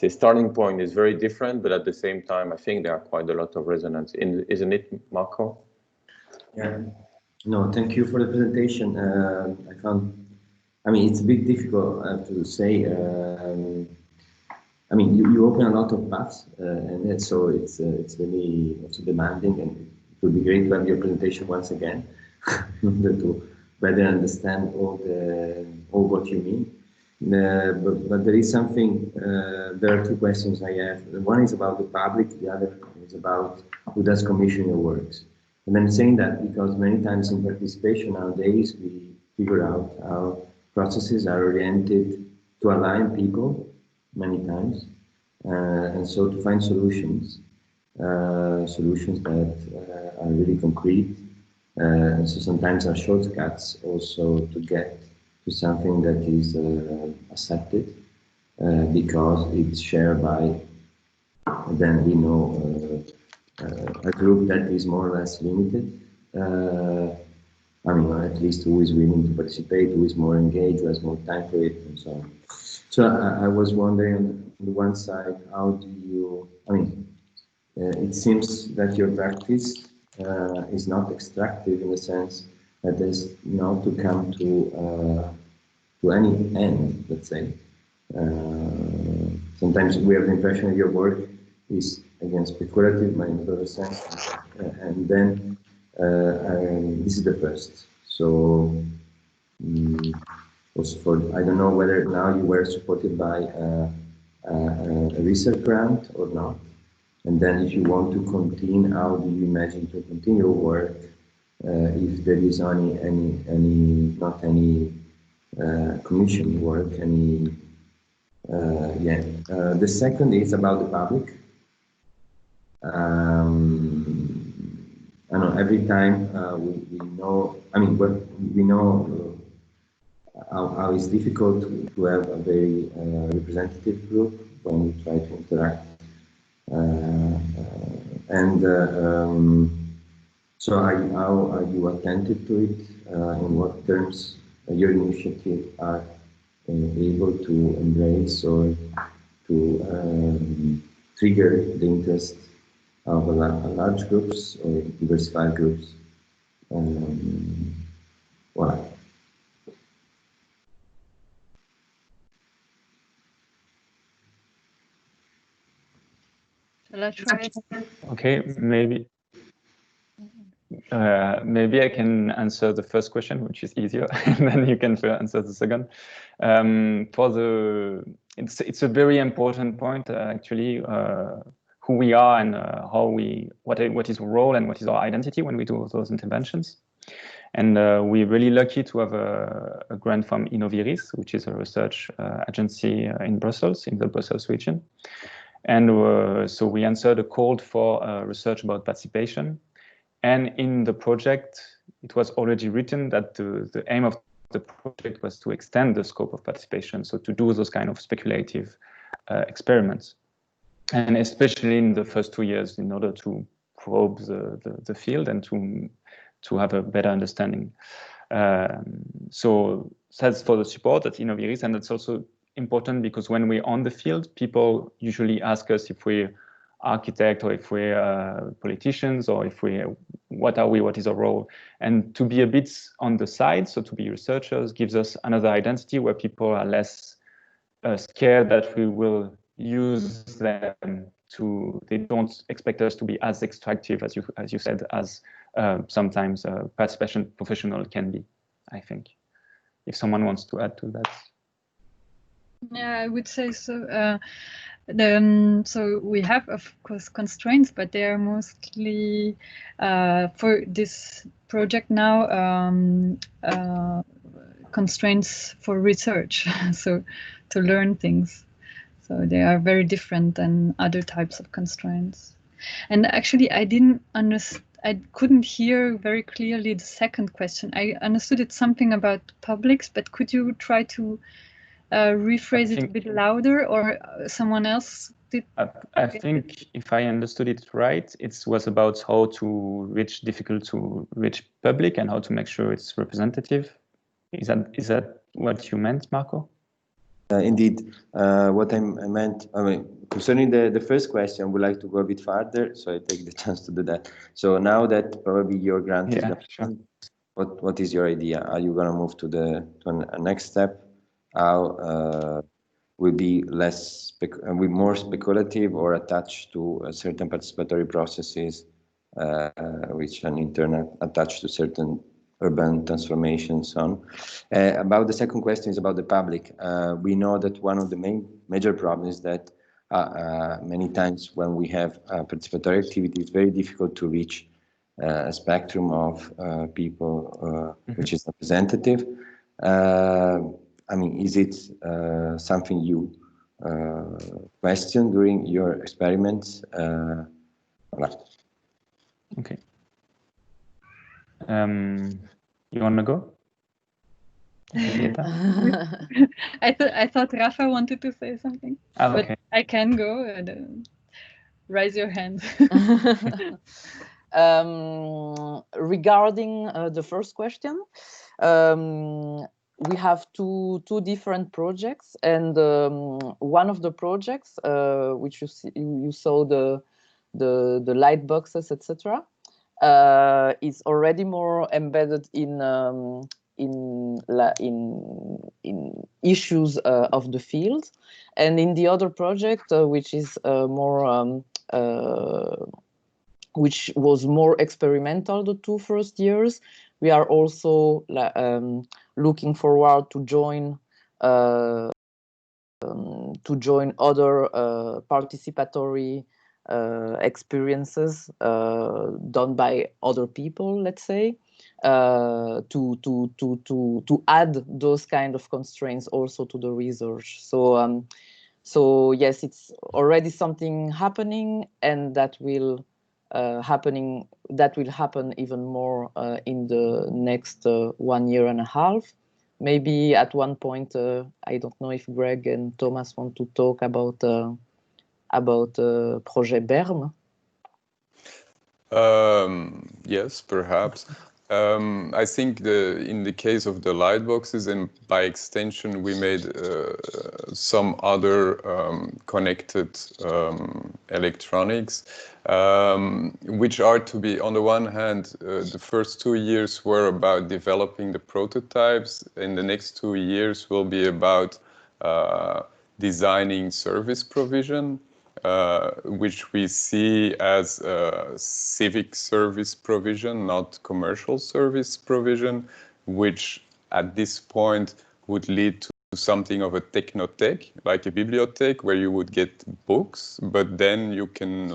starting point is very different, but at the same time, I think there are quite a lot of resonance, isn't it, Marco? Yeah. No, thank you for the presentation. I mean, it's a bit difficult, I have to say. I mean, you open a lot of paths, and so it's really also demanding, and it would be great to have your presentation once again in order to better understand all what you mean. But there is something. There are two questions I have. One is about the public. The other is about who does commission your works. And I'm saying that because many times in participation nowadays we figure out how processes are oriented to align people many times, and so to find solutions that are really concrete. And so sometimes are shortcuts also to get to something that is accepted because it's shared by, then we know, a group that is more or less limited. I mean, at least who is willing to participate, who is more engaged, who has more time for it, and so on. So I was wondering, on the one side, how do you, I mean, it seems that your practice is not extractive in the sense that there's not to come to any end, let's say. Sometimes we have the impression that your work is, again, speculative, in the sense, and then this is the first. So also for, I don't know whether now you were supported by a research grant or not. And then if you want to continue, how do you imagine to continue your work if there is only not any commission work, the second is about the public. I know every time we know, I mean, we know how it's difficult to have a very representative group when we try to interact. So how are you attentive to it? In what terms your initiative are able to embrace or to trigger the interest of large groups or diversified groups? Voilà. Shall I try? Okay, maybe I can answer the first question, which is easier, and then you can answer the second. It's a very important point, actually, who we are and what is our role and what is our identity when we do those interventions. And we're really lucky to have a grant from Inventive, which is a research agency in Brussels, in the Brussels region. And so we answered a call for research about participation. And in the project, it was already written that the aim of the project was to extend the scope of participation, so to do those kind of speculative experiments. And especially in the first 2 years, in order to probe the field and to have a better understanding. So that's for the support at Inventive, and it's also important because when we're on the field, people usually ask us if we architect, or if we're politicians, or if what are we, what is our role. And to be a bit on the side, so to be researchers, gives us another identity where people are less scared that we will use them they don't expect us to be as extractive as you said, as sometimes a participation professional can be, I think. If someone wants to add to that. Yeah, I would say so. So we have, of course, constraints, but they are mostly for this project now constraints for research, so to learn things. So they are very different than other types of constraints. And actually, I couldn't hear very clearly the second question. I understood it's something about publics, but could you try to rephrase it a bit louder, or someone else did? I think if I understood it right, it was about how to difficult to reach public and how to make sure it's representative. Is that what you meant, Marco? Indeed. What I meant, concerning the first question, I would like to go a bit farther, so I take the chance to do that. So now that probably your grant is done, what is your idea? Are you going to move to a next step? How will be more speculative or attached to certain participatory processes, which are internal attached to certain urban transformations on. About the second question is about the public. We know that one of the major problems is that many times when we have participatory activity, it's very difficult to reach a spectrum of people which is representative. I mean, is it something you question during your experiments? Okay. You want to go? I thought Rafa wanted to say something, but I can go. Raise your hand. Regarding the first question, we have two different projects, and one of the projects, which you saw the light boxes, etc., is already more embedded in issues of the field, and in the other project, which is which was more experimental the 2 first years, we are also looking forward to join other participatory experiences done by other people, let's say, to add those kind of constraints also to the research. So yes, it's already something happening, and that will happen even more in the next 1 year and a half. Maybe at one point, I don't know if Greg and Thomas want to talk about Project Berm. Yes, perhaps. I think in the case of the light boxes, and by extension, we made some other connected electronics, which are to be, on the one hand, the first 2 years were about developing the prototypes, and the next 2 years will be about designing service provision, which we see as civic service provision, not commercial service provision, which at this point would lead to something of a technothèque, like a bibliothèque, where you would get books, but then you can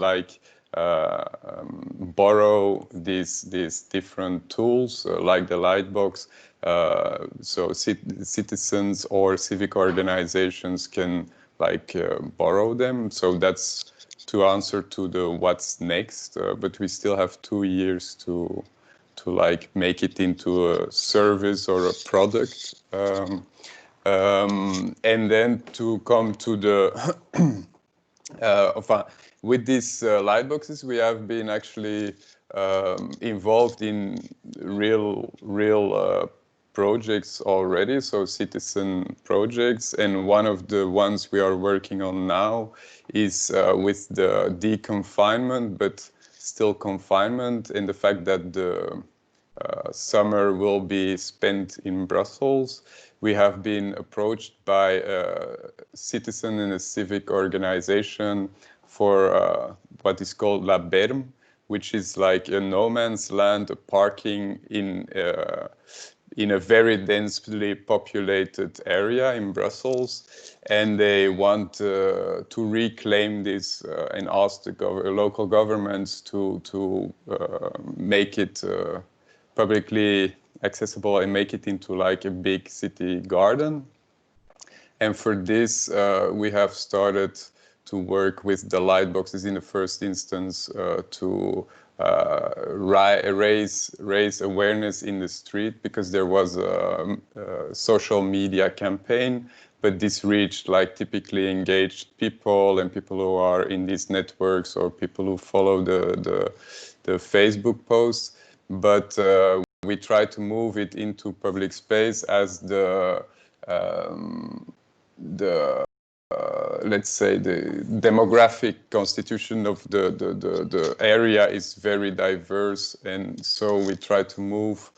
borrow these different tools, like the Lightbox, so citizens or civic organizations can borrow them. So that's to answer to the what's next, but we still have 2 years to make it into a service or a product, and then to come to the with these light boxes, we have been actually involved in real projects already, so citizen projects, and one of the ones we are working on now is with the deconfinement, but still confinement, and the fact that the summer will be spent in Brussels. We have been approached by a citizen in a civic organization for what is called La Berme, which is like a no man's land, a parking in a very densely populated area in Brussels, and they want to reclaim this and ask the local governments to make it publicly accessible and make it into like a big city garden. And for this, we have started to work with the light boxes in the first instance to raise awareness in the street, because there was a social media campaign, but this reached like typically engaged people and people who are in these networks or people who follow the Facebook posts. But we try to move it into public space as let's say the demographic constitution of the area is very diverse, and so we try to move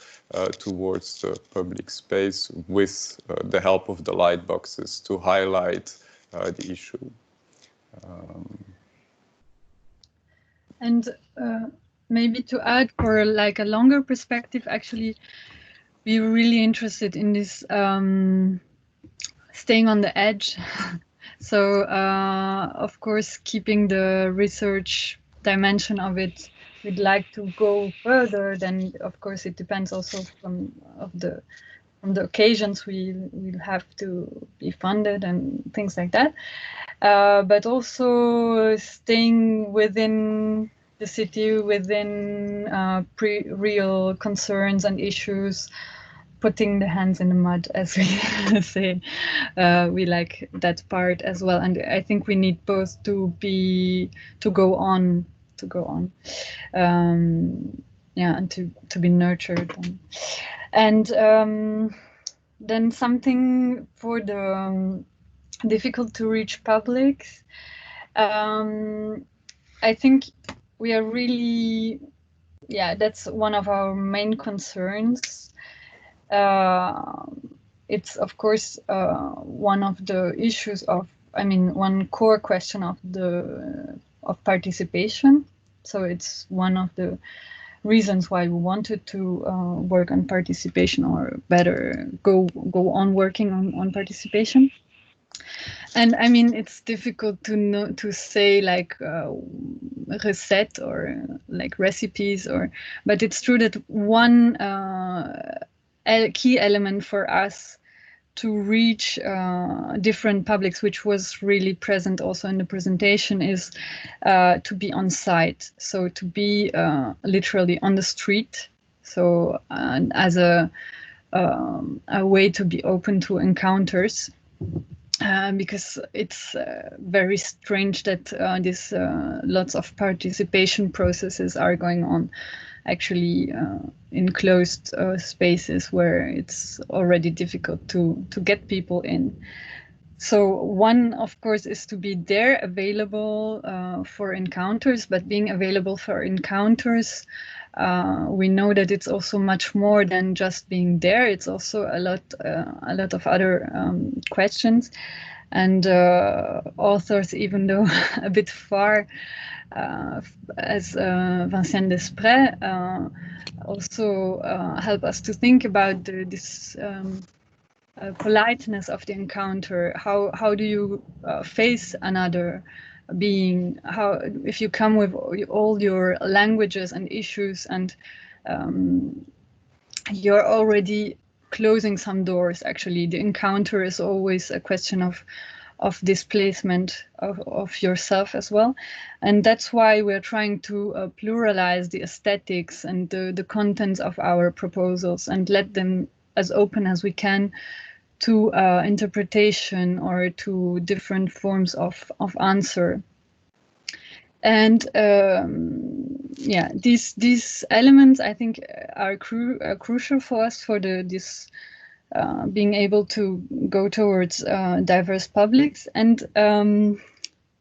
towards the public space with the help of the light boxes to highlight the issue. And maybe to add, for like a longer perspective, actually, we're really interested in this staying on the edge. So, of course, keeping the research dimension of it, we'd like to go further. Then, of course, it depends also from the occasions we'll have to be funded and things like that. But also staying within the city, within real concerns and issues, putting the hands in the mud, as we say. We like that part as well, and I think we need both to go on, and to be nurtured, and then something for the difficult to reach publics. I think we are really, that's one of our main concerns. It's of course one of the issues one core question of participation. So it's one of the reasons why we wanted to work on participation, or better go on working on participation. And I mean, it's difficult to say like recette or like recipes, but it's true that one key element for us to reach different publics, which was really present also in the presentation, is to be on site. So to be literally on the street. So as a way to be open to encounters. Because it's very strange that these lots of participation processes are going on actually in closed spaces where it's already difficult to get people in. So one, of course, is to be there, available for encounters, but being available for encounters, we know that it's also much more than just being there. It's also a lot of other questions, and authors, even though a bit far, as Vincent Desprez, also help us to think about this politeness of the encounter. How do you face another being? How, if you come with all your languages and issues, and you're already closing some doors. Actually, the encounter is always a question of displacement of yourself as well, and that's why we're trying to pluralize the aesthetics and the contents of our proposals and let them as open as we can to interpretation or to different forms of answer. And yeah, these elements I think are crucial for us for this being able to go towards diverse publics. And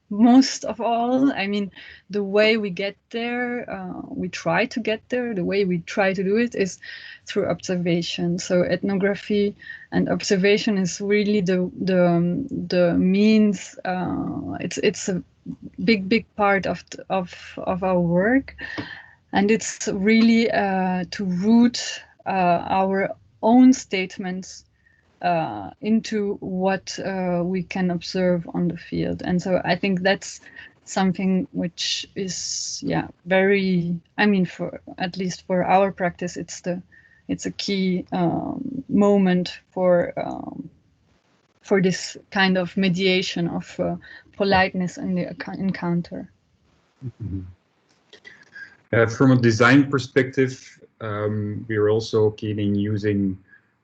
most of all, I mean, the way we get there, we try to get there, the way we try to do it is through observation. So ethnography and observation is really the means. It's a big part of our work, and it's really to root our own statements into what we can observe on the field. And so I think that's something which is very, I mean, for at least for our practice, it's a key moment for this kind of mediation of politeness in the encounter. Mm-hmm. From a design perspective, we are also keen in using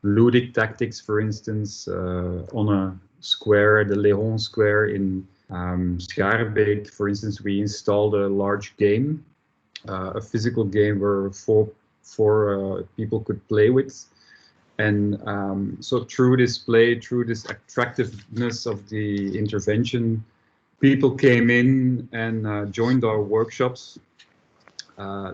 ludic tactics, for instance, on a square, the Léon Square in Schaerbeek, for instance, we installed a large game, a physical game where four people could play with. And so through this play, through this attractiveness of the intervention, people came in and joined our workshops.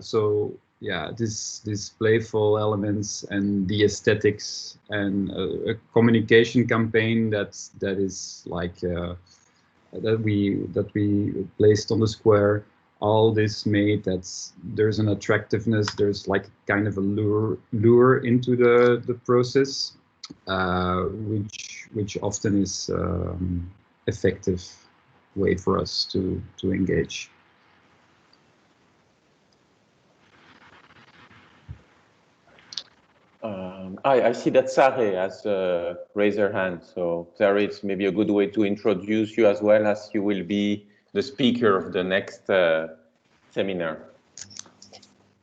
So yeah, these playful elements and the aesthetics and a communication campaign that is like that we placed on the square. All this made that there's an attractiveness. There's like kind of a lure into the process, which often is effective way for us to engage. I see that Sare has raised her hand. So Sare, it's maybe a good way to introduce you as well, as you will be the speaker of the next seminar.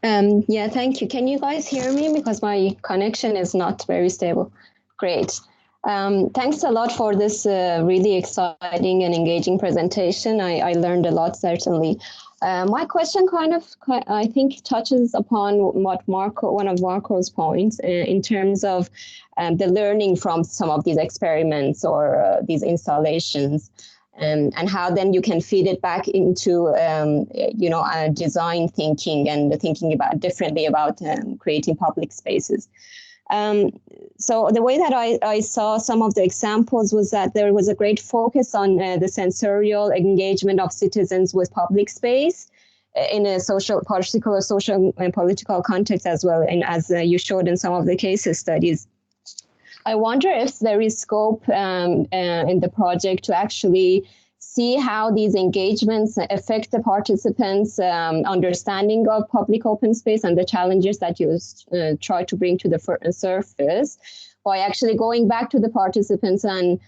Yeah, thank you. Can you guys hear me? Because my connection is not very stable. Great. Thanks a lot for this really exciting and engaging presentation. I learned a lot, certainly. My question I think touches upon what one of Marco's points in terms of the learning from some of these experiments or these installations, and how then you can feed it back into design thinking and thinking differently about creating public spaces. So the way that I saw some of the examples was that there was a great focus on the sensorial engagement of citizens with public space in a particular social and political context as well, and as you showed in some of the case studies. I wonder if there is scope in the project to actually see how these engagements affect the participants' understanding of public open space and the challenges that you try to bring to the surface by actually going back to the participants and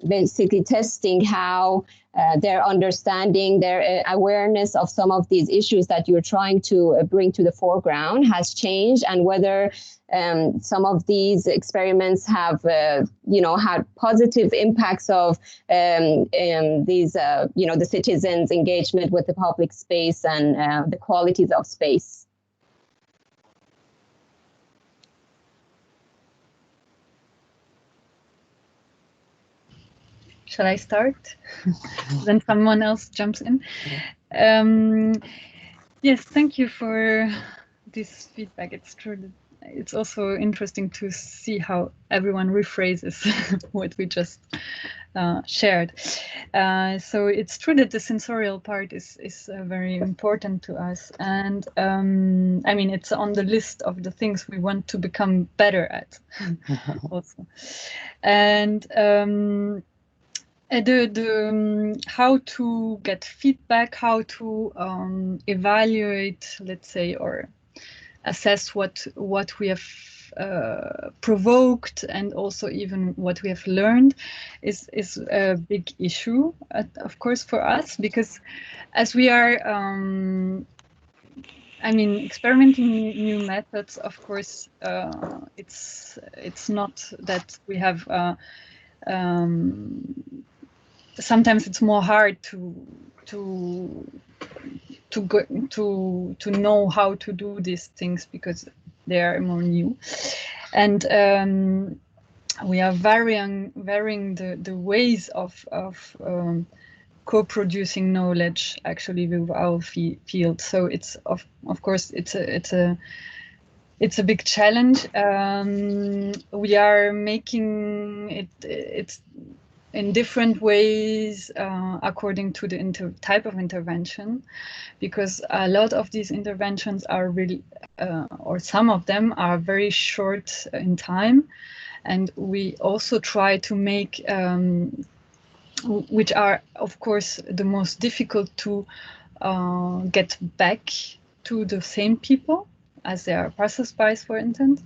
basically testing how their understanding, their awareness of some of these issues that you're trying to bring to the foreground has changed, and whether some of these experiments have, had positive impacts of these, the citizens' engagement with the public space and the qualities of space. Shall I start? Then someone else jumps in. Yes, thank you for this feedback. It's true that it's also interesting to see how everyone rephrases what we just shared. So it's true that the sensorial part is very important to us. And I mean, it's on the list of the things we want to become better at also. And how to get feedback, how to evaluate, let's say, or assess what we have provoked, and also even what we have learned is a big issue, of course, for us, because as we are experimenting new methods, of course, it's not that we have sometimes it's more hard to know how to do these things because they are more new, and we are varying the ways of co-producing knowledge actually with our field. So it's of course it's a big challenge. We are making it's in different ways according to the type of intervention, because a lot of these interventions are really, or some of them are very short in time, and we also try to make, which are of course the most difficult to get back to the same people as they are passersby, for instance.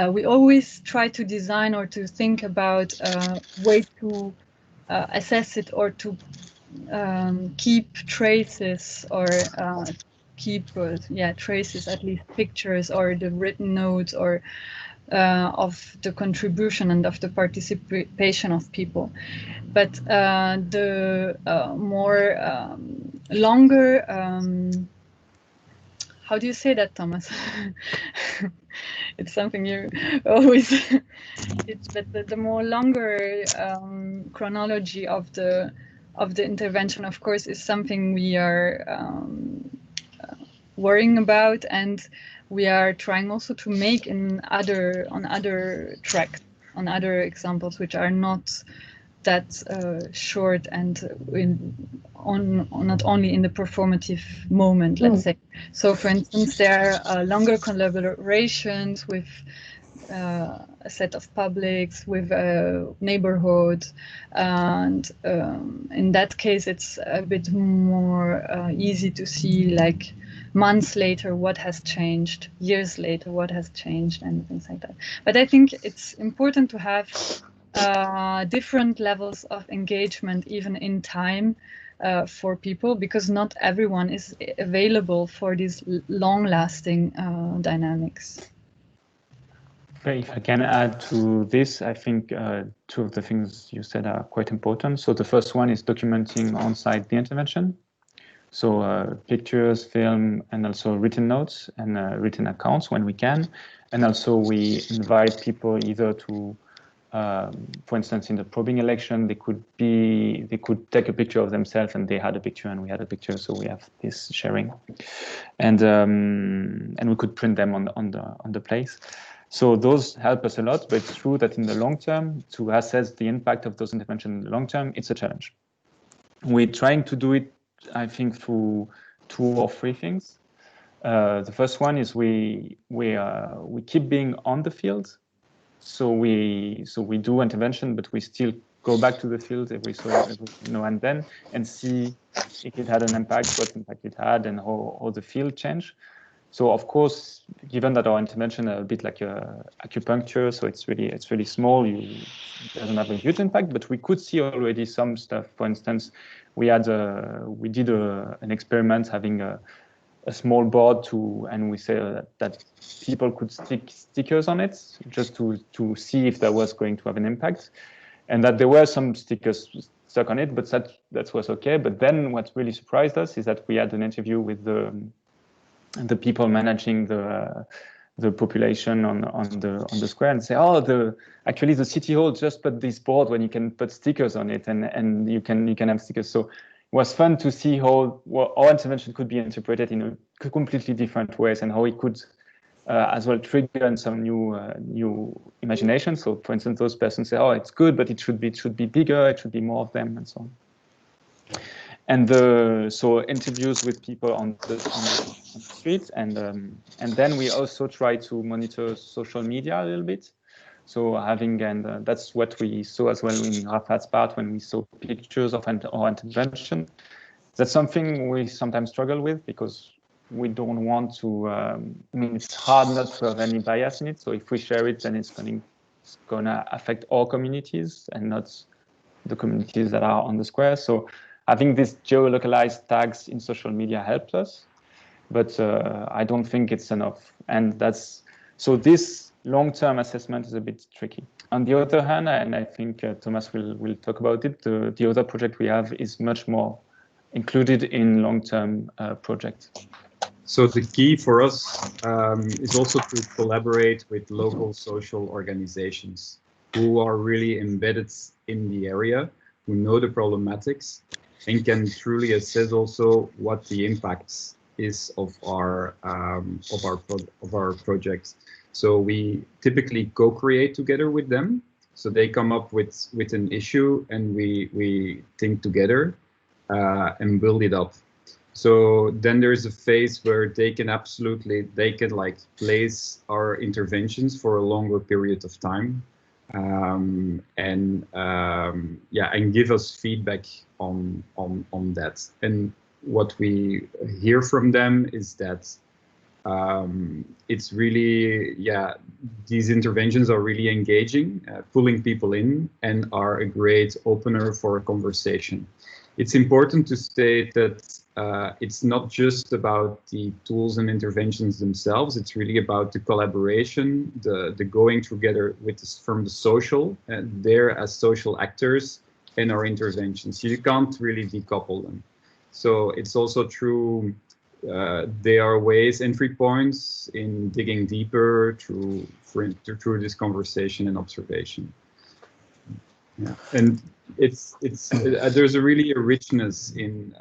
We always try to design or to think about way to assess it or to keep traces or keep traces, at least pictures or the written notes or of the contribution and of the participation of people. But the more longer, how do you say that, Thomas? It's something you always. But the more longer chronology of the intervention, of course, is something we are worrying about, and we are trying also to make on other tracks, on other examples which are not that short and not only in the performative moment, let's say. So, for instance, there are longer collaborations with a set of publics, with a neighborhood, and in that case, it's a bit more easy to see, like, months later what has changed, years later what has changed, and things like that. But I think it's important to have different levels of engagement, even in time, for people, because not everyone is available for these long-lasting dynamics. If I can add to this, I think two of the things you said are quite important. So the first one is documenting on-site the intervention. So pictures, film, and also written notes and written accounts when we can. And also we invite people either to, for instance, in the probing election, they could take a picture of themselves, and they had a picture and we had a picture, so we have this sharing, and we could print them on the place. So those help us a lot, but it's true that in the long term, to assess the impact of those interventions in the long term, it's a challenge. We're trying to do it, I think, through 2 or 3 things. The first one is we keep being on the field. So we do intervention, but we still go back to the field every now and then and see if it had an impact, what impact it had, and how the field changed. So of course, given that our intervention are a bit like acupuncture, so it's really small, it doesn't have a huge impact, but we could see already some stuff. For instance, we did an experiment having a small board and we say that people could stick stickers on it just to see if that was going to have an impact, and that there were some stickers stuck on it, but that was okay. But then what really surprised us is that we had an interview with the people managing the population on the square, and say, actually the city hall just put this board when you can put stickers on it, and you can have stickers. So it was fun to see how our intervention could be interpreted in a completely different ways, and how it could as well trigger some new imagination. So for instance, those persons say, it's good, but it should be bigger, it should be more of them, and so on. And so interviews with people on the street, and then we also try to monitor social media a little bit. So that's what we saw as well in Rafa's part when we saw pictures of our intervention. That's something we sometimes struggle with, because we don't want to. It's hard not to have any bias in it. So if we share it, then it's gonna affect all communities and not the communities that are on the square. So I think these geolocalized tags in social media helped us, but I don't think it's enough. And this long-term assessment is a bit tricky. On the other hand, and I think Thomas will talk about it, the other project we have is much more included in long-term projects. So the key for us is also to collaborate with local social organizations who are really embedded in the area, who know the problematics, and can truly assess also what the impacts is of our projects. So we typically co-create together with them. So they come up with an issue, and we think together and build it up. So then there's a phase where they can like place our interventions for a longer period of time, and give us feedback on that. And what we hear from them is that it's really, these interventions are really engaging, pulling people in, and are a great opener for a conversation. It's important to state that it's not just about the tools and interventions themselves. It's really about the collaboration, the going together from the social, and there as social actors, and our interventions. You can't really decouple them. So it's also true. There are ways, entry points in digging deeper through this conversation and observation. Yeah. And there's really a richness in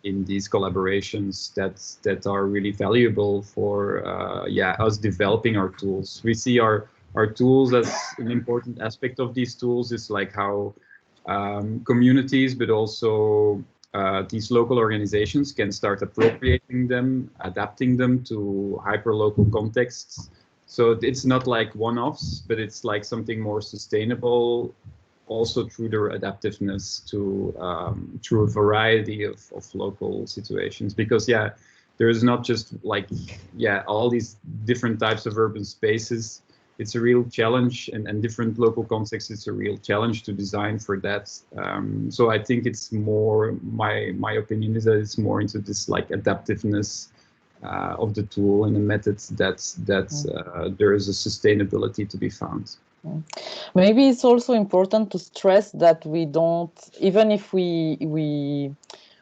these collaborations that are really valuable for us developing our tools. We see our tools as an important aspect of these tools is like how communities, but also these local organizations can start appropriating them, adapting them to hyper-local contexts. So it's not like one-offs, but it's like something more sustainable, also through their adaptiveness to through a variety of local situations. Because there is not just like all these different types of urban spaces. It's a real challenge, and different local contexts. It's a real challenge to design for that. So I think it's more, my opinion is that it's more into this like adaptiveness of the tool and the methods that there is a sustainability to be found. Maybe it's also important to stress that we don't, even if we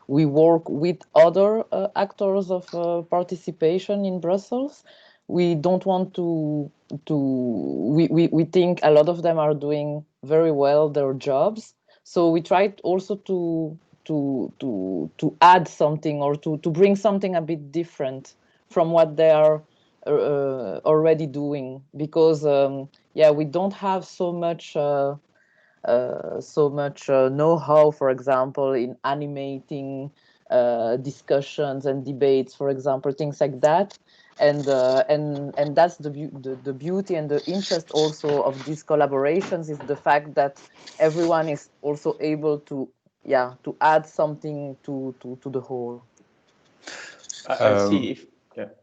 work with other actors of participation in Brussels, we don't want we think a lot of them are doing very well their jobs. So we try also to add something, or to bring something a bit different from what they are already doing, because we don't have so much know-how, for example, in animating discussions and debates, for example, things like that. And that's the beauty and the interest also of these collaborations, is the fact that everyone is also able to add something to the whole.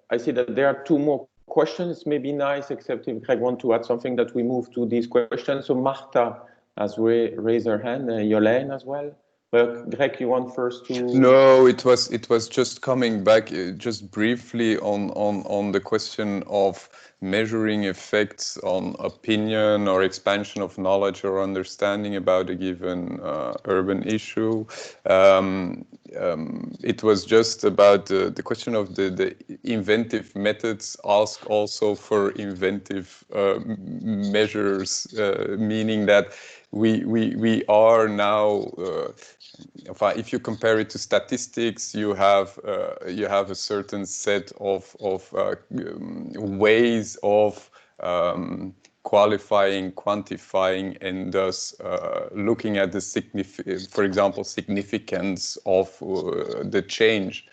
I see that there are two more questions. Maybe nice, except if Greg want to add something, that we move to these questions. So Marta has raised her hand, Jolene as well. But Greg, you want first to? No, it was just coming back just briefly on the question of measuring effects on opinion or expansion of knowledge or understanding about a given urban issue. It was just about the question of the inventive methods ask also for inventive measures, meaning that we are now, if you compare it to statistics, you have a certain set of ways of qualifying, quantifying, and thus looking at the significance of the change.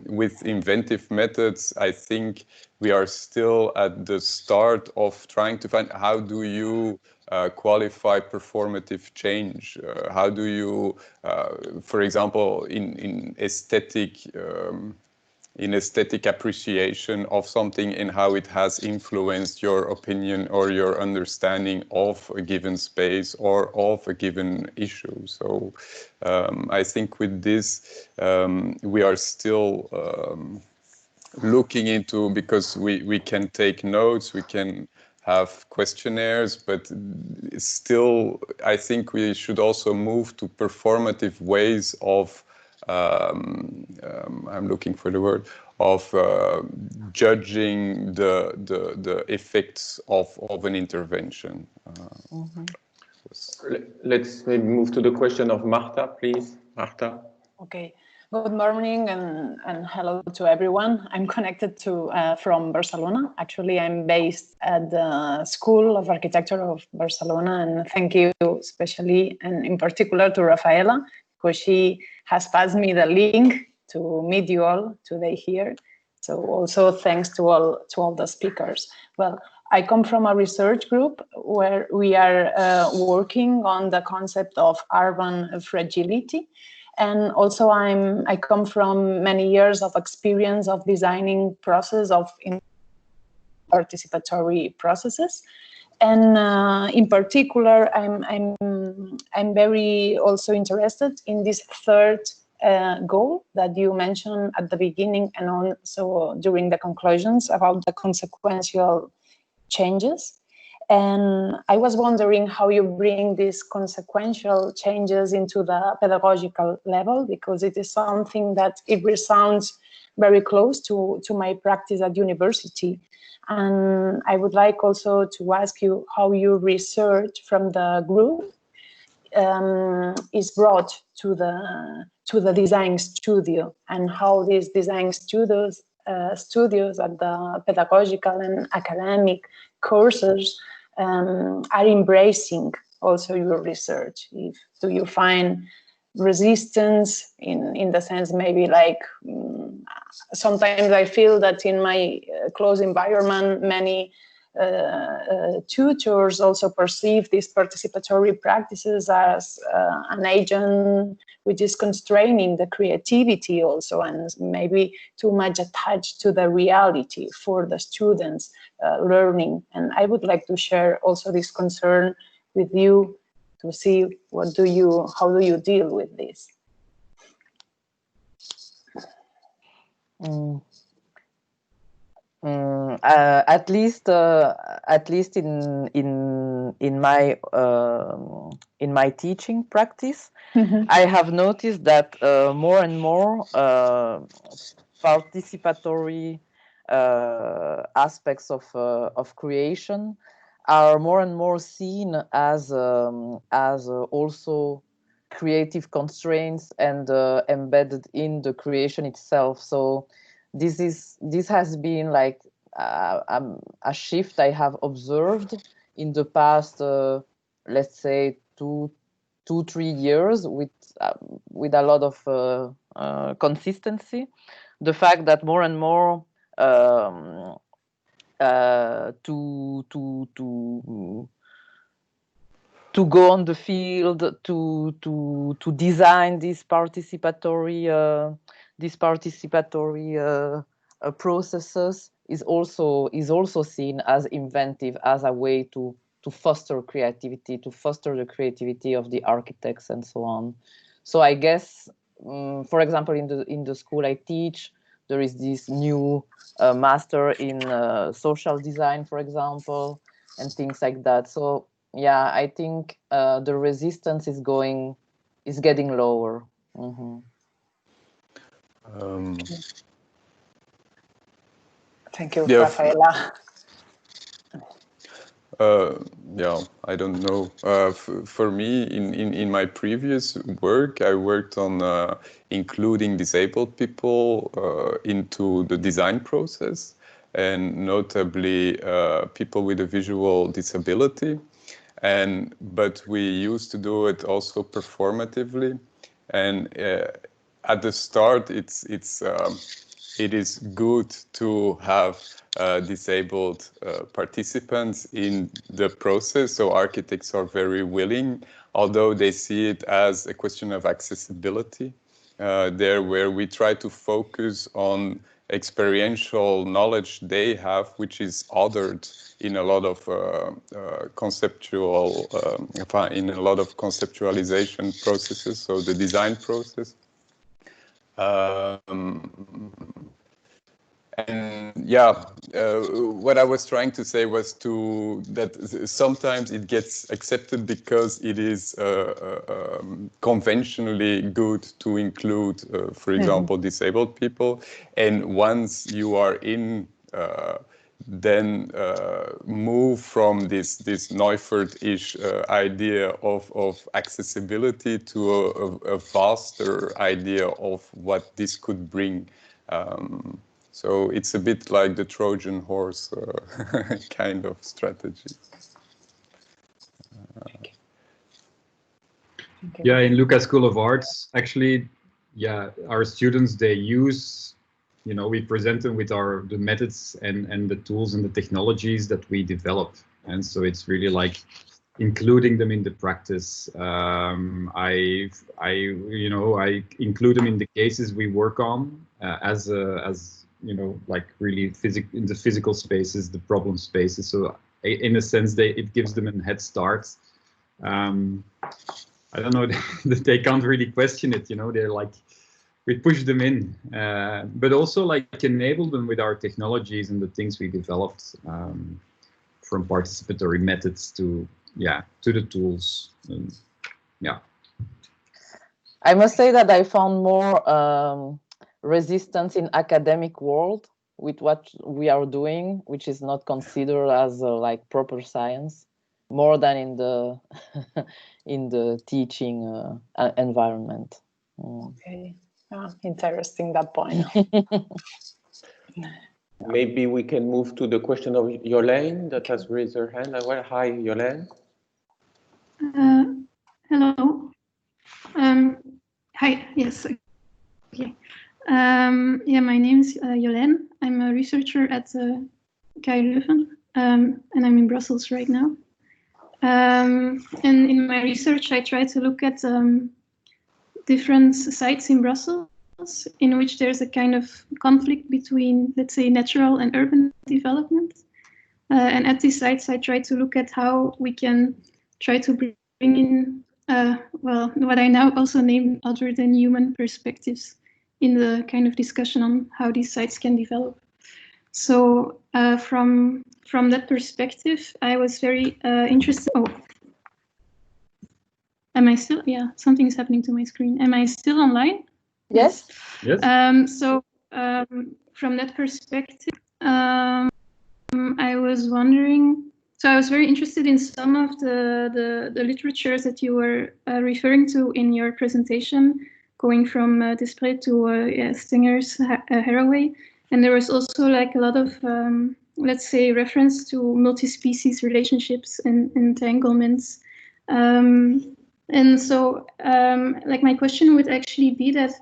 With inventive methods, I think we are still at the start of trying to find how do you qualify performative change? How do you, for example, in aesthetic appreciation of something and how it has influenced your opinion or your understanding of a given space or of a given issue. So I think with this, we are still looking into, because we can take notes, we can have questionnaires, but still, I think we should also move to performative ways of, I'm looking for the word, of judging the effects of an intervention. Let's maybe move to the question of Marta, please. Marta. Okay. Good morning and hello to everyone. I'm connected to from Barcelona. Actually, I'm based at the School of Architecture of Barcelona, and thank you especially and in particular to Rafaella, because she has passed me the link to meet you all today here. So also thanks to all the speakers. Well, I come from a research group where we are working on the concept of urban fragility. And also I come from many years of experience of designing process of participatory processes. And in particular, I'm very also interested in this third goal that you mentioned at the beginning and also during the conclusions about the consequential changes. And I was wondering how you bring these consequential changes into the pedagogical level, because it is something that it resounds very close to my practice at university. And I would like also to ask you how your research from the group is brought to the design studio, and how these design studios at the pedagogical and academic courses are embracing also your research. Do you find resistance in the sense maybe like sometimes I feel that in my close environment many tutors also perceive these participatory practices as an agent which is constraining the creativity also, and maybe too much attached to the reality for the students learning. And I would like to share also this concern with you to see how do you deal with this? At least in my teaching practice, I have noticed that more and more participatory aspects of creation are more and more seen as also creative constraints and embedded in the creation itself. So this has been like a shift I have observed in the past, let's say 2-3 years with a lot of consistency. The fact that more and more to go on the field to design these participatory processes is also seen as inventive, as a way to foster creativity, to foster the creativity of the architects and so on. So I guess, for example, in the school I teach, there is this new master in social design, for example, and things like that. So yeah, I think the resistance is getting lower. Thank you, Rafaella. Yeah, I don't know. For me, in my previous work, I worked on including disabled people into the design process, and notably people with a visual disability. But we used to do it also performatively, and at the start, it is good to have disabled participants in the process. So architects are very willing, although they see it as a question of accessibility. There, where we try to focus on experiential knowledge they have, which is othered in a lot of conceptualization processes. So the design process. And what I was trying to say was that sometimes it gets accepted because it is conventionally good to include, for example, disabled people. And once you are in, then move from this Neufert-ish idea of accessibility to a vaster idea of what this could bring. So it's a bit like the Trojan horse kind of strategy. Yeah, in LUCA School of Arts, actually, our students, they use, we present them with the methods and the tools and the technologies that we develop. And so it's really like including them in the practice. I include them in the cases we work on as like really in the physical spaces, the problem spaces. So in a sense, it gives them a head start. I don't know, they can't really question it, they're like, we push them in, but also like enable them with our technologies and the things we developed, from participatory methods to the tools. I must say that I found more resistance in academic world with what we are doing, which is not considered as like proper science, more than in the in the teaching environment. Okay, interesting that point. Maybe we can move to the question of Yolaine that has raised her hand. Well, hi, Yolaine. Hello. Hi. Yes. Okay. My name is Yolaine. I'm a researcher at KU Leuven, and I'm in Brussels right now. And in my research, I try to look at different sites in Brussels in which there's a kind of conflict between, let's say, natural and urban development. And at these sites, I try to look at how we can try to bring in, what I now also name other than human perspectives in the kind of discussion on how these sites can develop. So from that perspective, I was very interested. Oh, am I still? Yeah, something is happening to my screen. Am I still online? Yes. Yes. From that perspective, I was wondering. So I was very interested in some of the literatures that you were referring to in your presentation, going from Desprez to Stinger's Haraway. And there was also like a lot of, let's say, reference to multi-species relationships and entanglements. And so like my question would actually be that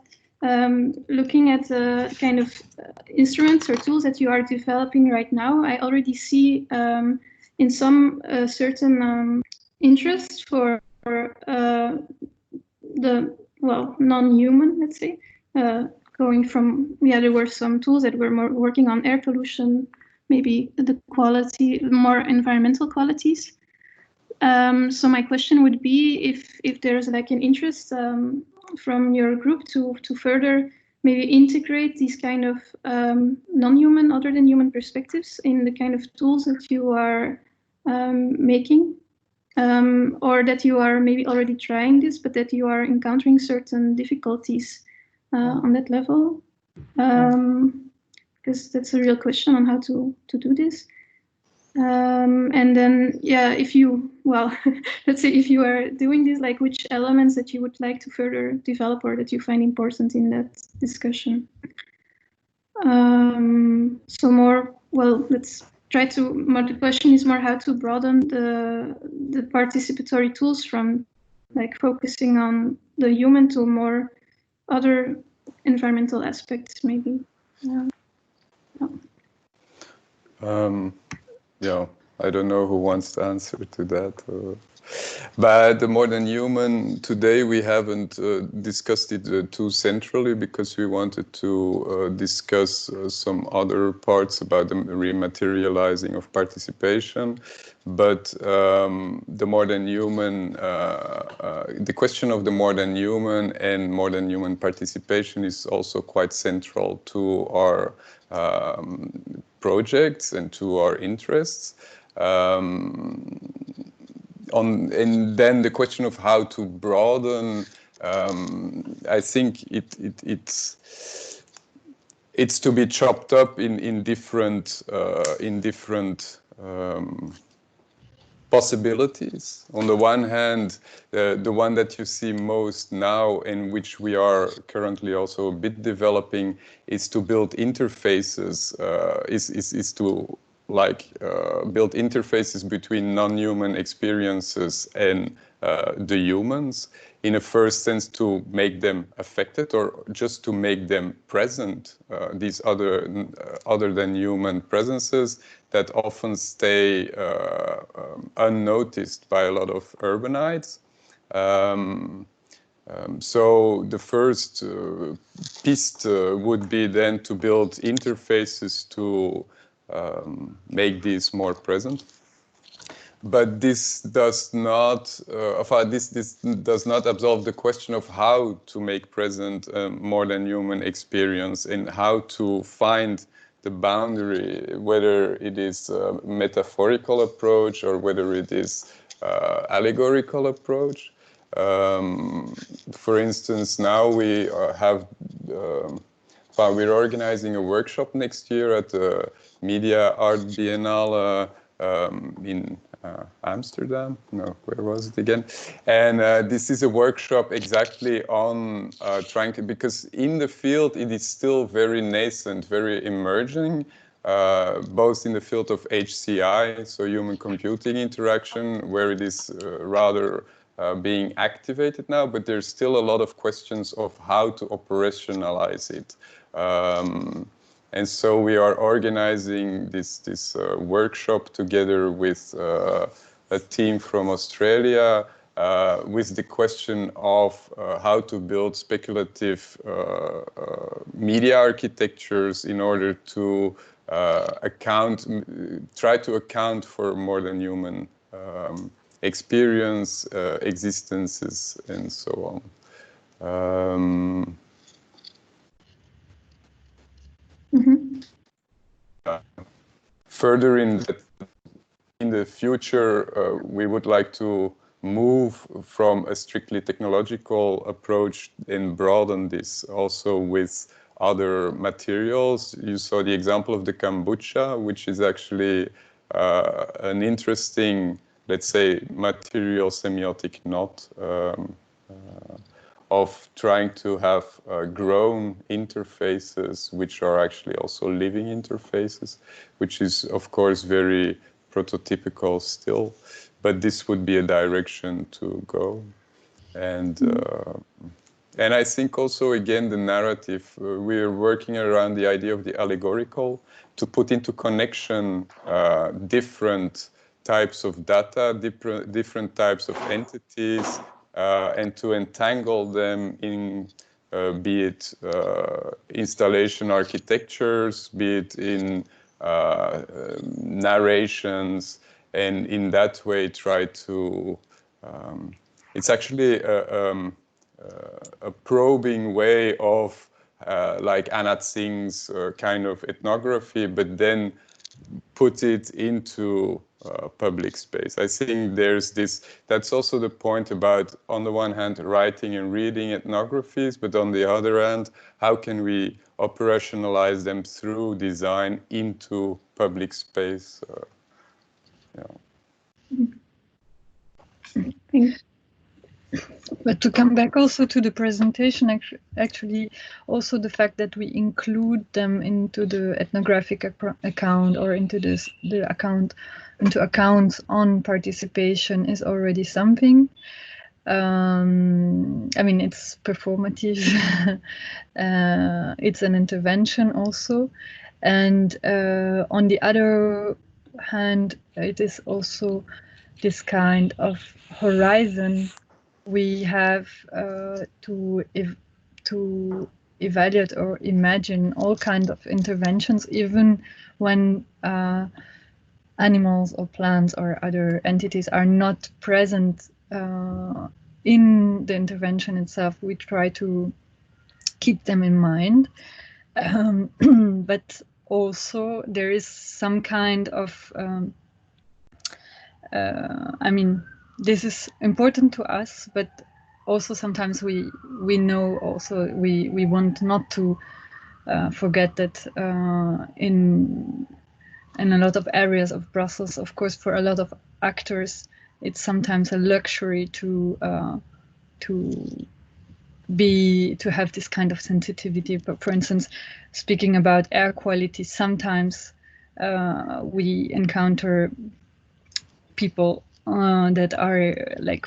looking at the kind of instruments or tools that you are developing right now, I already see in some certain interest for the, non-human, let's say, going from, there were some tools that were more working on air pollution, maybe the quality, more environmental qualities. So my question would be if there's like an interest from your group to further maybe integrate these kind of non-human, other than human perspectives in the kind of tools that you are making, or that you are maybe already trying this, but that you are encountering certain difficulties on that level, because that's a real question on how to do this. And then, if you, let's say if you are doing this, like which elements that you would like to further develop or that you find important in that discussion. So more, let's try to, the question is more how to broaden the participatory tools from like focusing on the human to more other environmental aspects, maybe. I don't know who wants to answer to that. But the more than human, today we haven't discussed it too centrally because we wanted to discuss some other parts about the rematerializing of participation. But the more than human, the question of the more than human and more than human participation is also quite central to our projects and to our interests. And then the question of how to broaden, I think it's to be chopped up in different possibilities. On the one hand, the one that you see most now, and which we are currently also a bit developing, is to build interfaces. Is to build interfaces between non-human experiences and the humans, in a first sense to make them affected or just to make them present, these other than human presences that often stay unnoticed by a lot of urbanites. So the first piece would be then to build interfaces to make these more present. But this does not, this does not absolve the question of how to make present more than human experience and how to find the boundary, whether it is a metaphorical approach or whether it is allegorical approach. For instance, now we we're organizing a workshop next year at the Media Art Biennale in Amsterdam. No, where was it again? And this is a workshop exactly on trying to, because in the field it is still very nascent, very emerging, both in the field of HCI, so human computing interaction, where it is rather being activated now, but there's still a lot of questions of how to operationalize it. And so we are organizing this workshop together with a team from Australia with the question of how to build speculative media architectures in order to try to account for more than human experience, existences, and so on. Further in the future, we would like to move from a strictly technological approach and broaden this also with other materials. You saw the example of the kombucha, which is actually an interesting, let's say, material semiotic knot of trying to have grown interfaces, which are actually also living interfaces, which is, of course, very prototypical still, but this would be a direction to go. And I think also, again, the narrative, we're working around the idea of the allegorical, to put into connection different types of data, different types of entities, and to entangle them in, be it installation architectures, be it in narrations, and in that way try to, it's actually a probing way of like Anat Singh's kind of ethnography, but then put it into public space. I think there's this, that's also the point about, on the one hand, writing and reading ethnographies, but on the other hand, how can we operationalize them through design into public space? Thanks. But to come back also to the presentation, actually also the fact that we include them into the ethnographic account or into accounts on participation is already something. I mean, it's performative. It's an intervention also. And on the other hand, it is also this kind of horizon we have to evaluate or imagine all kinds of interventions, even when animals or plants or other entities are not present in the intervention itself. We try to keep them in mind. But also there is some kind of, I mean, this is important to us, but also sometimes we know also we want not to forget that in a lot of areas of Brussels, of course, for a lot of actors, it's sometimes a luxury to have this kind of sensitivity. But for instance, speaking about air quality, sometimes we encounter people that are like,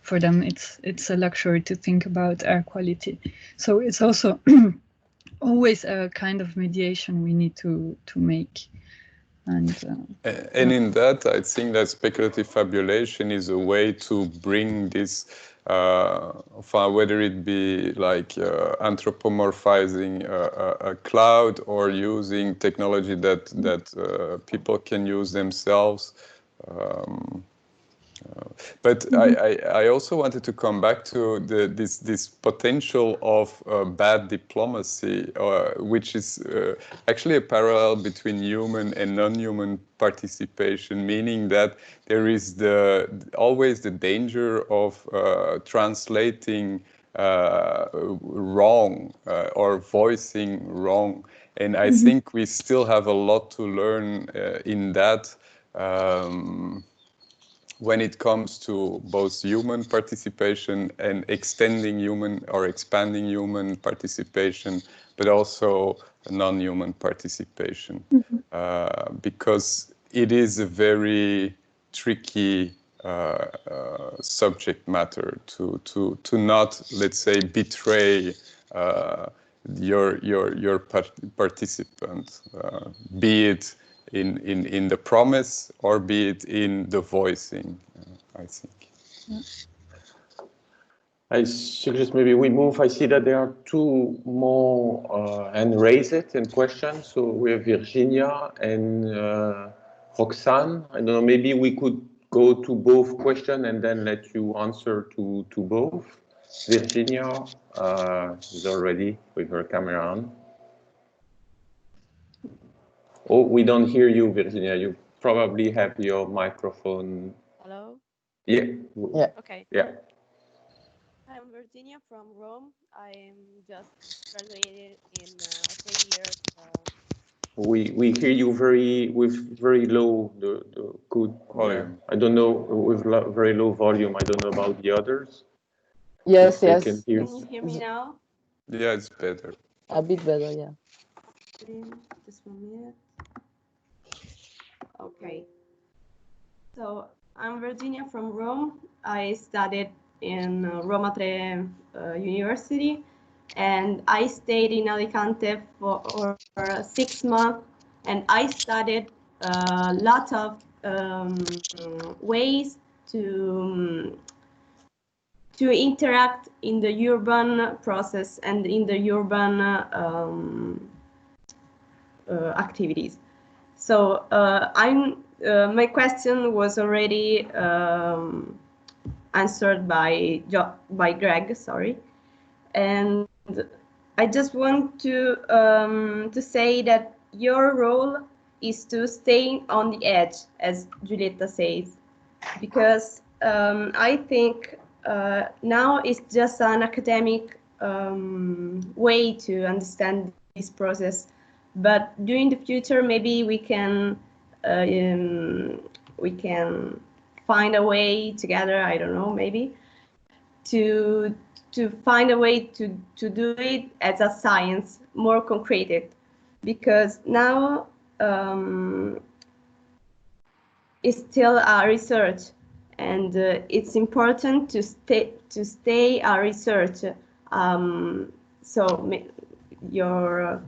for them it's a luxury to think about air quality. So it's also always a kind of mediation we need to make. And in that, I think that speculative fabulation is a way to bring this, whether it be like anthropomorphizing a cloud or using technology that people can use themselves. But I also wanted to come back to this potential of bad diplomacy, which is actually a parallel between human and non-human participation, meaning that there is always the danger of translating wrong or voicing wrong. And I think we still have a lot to learn in that. When it comes to both human participation and extending human or expanding human participation, but also non-human participation, because it is a very tricky subject matter to not, let's say, betray your participant, be it in the promise or be it in the voicing, I think. I suggest maybe we move. I see that there are two more hand raised in questions. So we have Virginia and Roxanne. I don't know, maybe we could go to both questions and then let you answer to both. Virginia is already with her camera on. Oh, we don't hear you, Virginia. You probably have your microphone. Hello? Yeah. Yeah. Okay. Yeah. I'm Virginia from Rome. I'm just graduated in 3 years. We hear you with very low the good volume. Yeah. I don't know, with very low volume. I don't know about the others. Yes, Can yes. you hear me now? Yeah, it's better. A bit better, yeah. Just 1 minute. Okay. So I'm Virginia from Rome. I studied in Roma Tre University, and I stayed in Alicante for 6 months, and I studied a lot of ways to interact in the urban process and in the urban activities. So my question was already answered by Greg, sorry, and I just want to say that your role is to stay on the edge, as Giulietta says, because I think now it's just an academic way to understand this process. But during the future, maybe we can find a way together. I don't know, maybe to find a way to do it as a science, more concrete, because now it's still a research, and it's important to stay a research. So your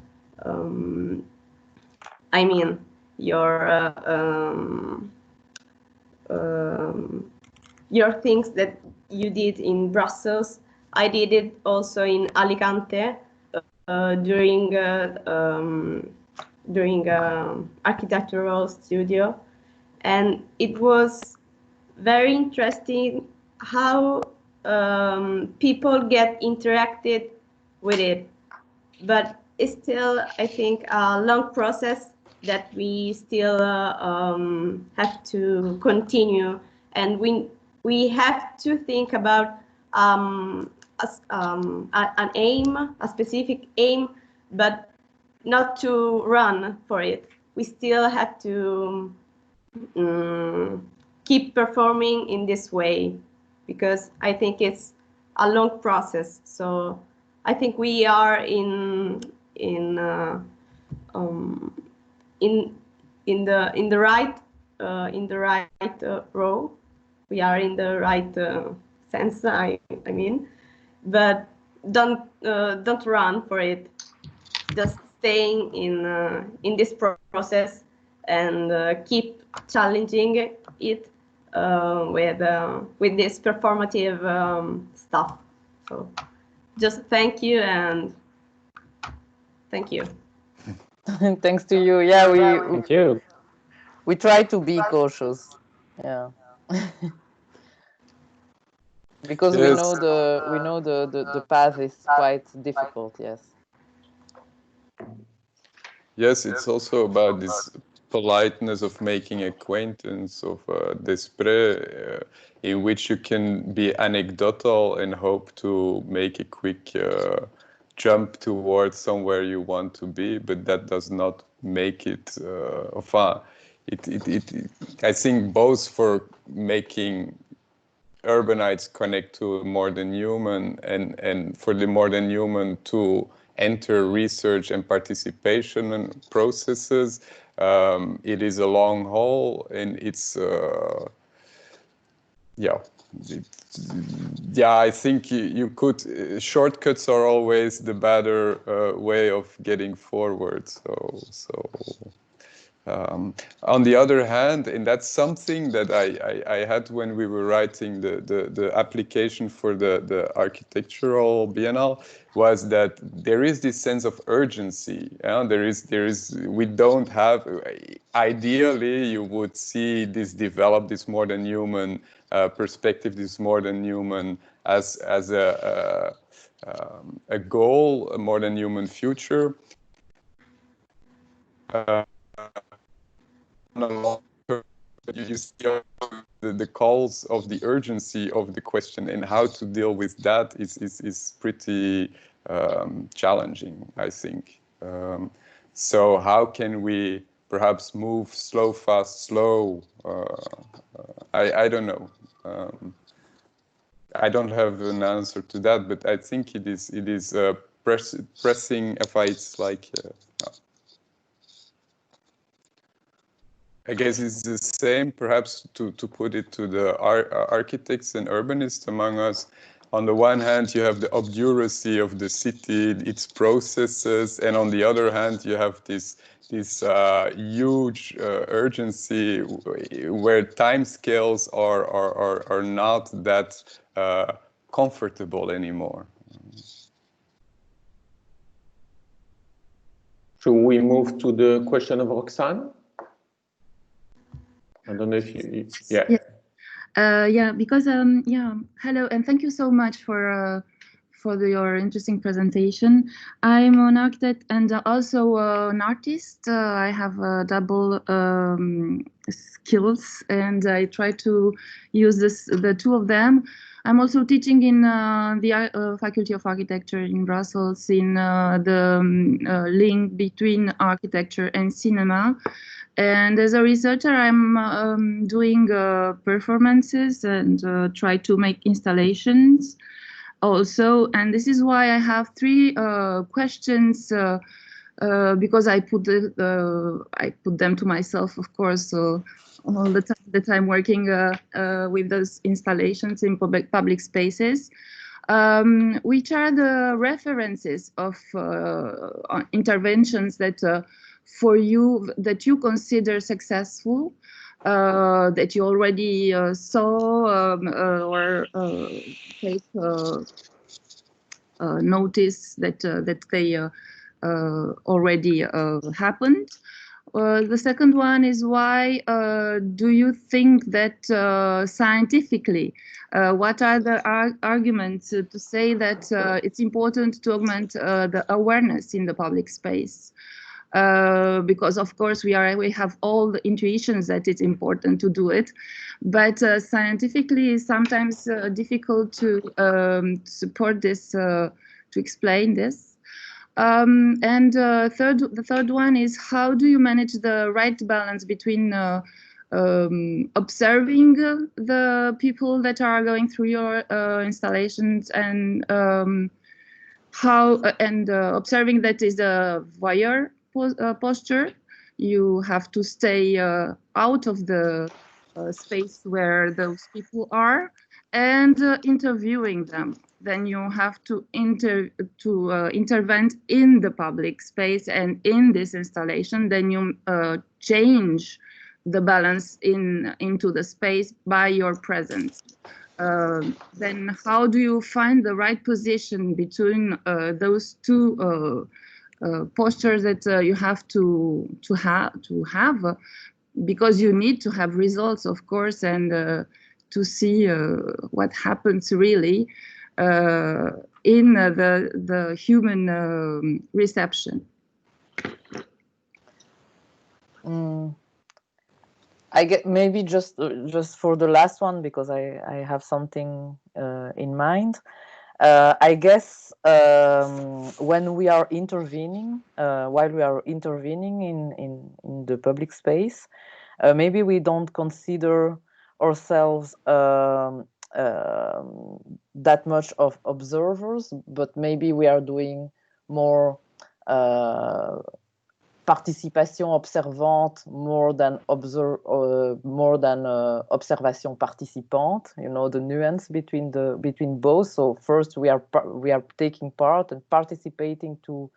I mean, your things that you did in Brussels, I did it also in Alicante during architectural studio, and it was very interesting how people get interacted with it. But it's still, I think, a long process that we still have to continue, and we have to think about an aim, a specific aim, but not to run for it. We still have to keep performing in this way, because I think it's a long process. So I think we are in the right row. We are in the right sense. I mean, but don't run for it. Just staying in this process and keep challenging it with this performative stuff. So just thank you, and thank you. Thanks to you. Yeah, Thank you. We try to be cautious. Yeah. Because Yes. we know the path is quite difficult. Yes. Yes, it's also about this politeness of making acquaintance, of d'esprit, in which you can be anecdotal and hope to make a quick jump towards somewhere you want to be, but that does not make it. I think both for making urbanites connect to more than human, and for the more than human to enter research and participation and processes. It is a long haul, and it's I think you could, shortcuts are always the better way of getting forward. On the other hand, and that's something that I had when we were writing the application for the architectural biennale, was that there is this sense of urgency. We don't have, ideally you would see this develop, this more than human perspective, this more than human as a goal, a more than human future. You see the calls of the urgency of the question, and how to deal with that is pretty challenging, I think. So how can we perhaps move slow, fast, slow? I don't know. I don't have an answer to that, but I think it is pressing fights like. I guess it's the same, perhaps, to put it to the architects and urbanists among us. On the one hand, you have the obduracy of the city, its processes, and on the other hand, you have this huge urgency where timescales are not that comfortable anymore. Should we move to the question of Roxane? I don't know if you, yeah, because hello, and thank you so much for your interesting presentation. I'm an architect and also an artist. I have double skills, and I try to use the two of them. I'm also teaching in the Faculty of Architecture in Brussels, in the link between architecture and cinema. And as a researcher, I'm doing performances and try to make installations also. And this is why I have three questions, because I put them to myself, of course, all the time that I'm working with those installations in public spaces. Which are the references of interventions that for you, that you consider successful, that you already saw or take notice that they already happened, The second one is why do you think that scientifically, what are the arguments to say that it's important to augment the awareness in the public space? Because of course we have all the intuitions that it's important to do it, but scientifically it's sometimes difficult to support this, to explain this. And the third one is, how do you manage the right balance between observing the people that are going through your installations and observing that is a voyeur posture. You have to stay out of the space where those people are, and interviewing them. Then you have to intervene in the public space and in this installation. Then you change the balance into the space by your presence. Then how do you find the right position between those two postures that you have to have, because you need to have results, of course, and to see what happens really in the human reception. I get maybe just for the last one, because I have something in mind. I guess when we are intervening, while we are intervening in the public space, maybe we don't consider ourselves that much of observers, but maybe we are doing more participation observante more than observation participante. You know the nuance between both. So first we are taking part and participating to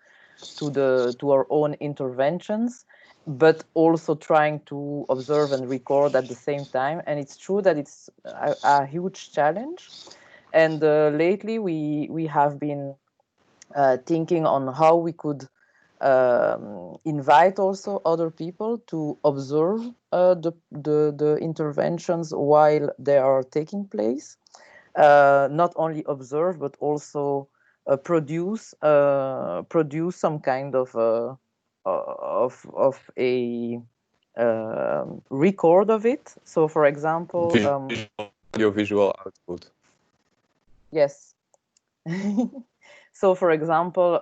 our own interventions, but also trying to observe and record at the same time. And it's true that it's a huge challenge. And lately we have been thinking on how we could invite also other people to observe the interventions while they are taking place. Not only observe, but also produce some kind of a record of it. So, for example, your visual output. Yes. So, for example,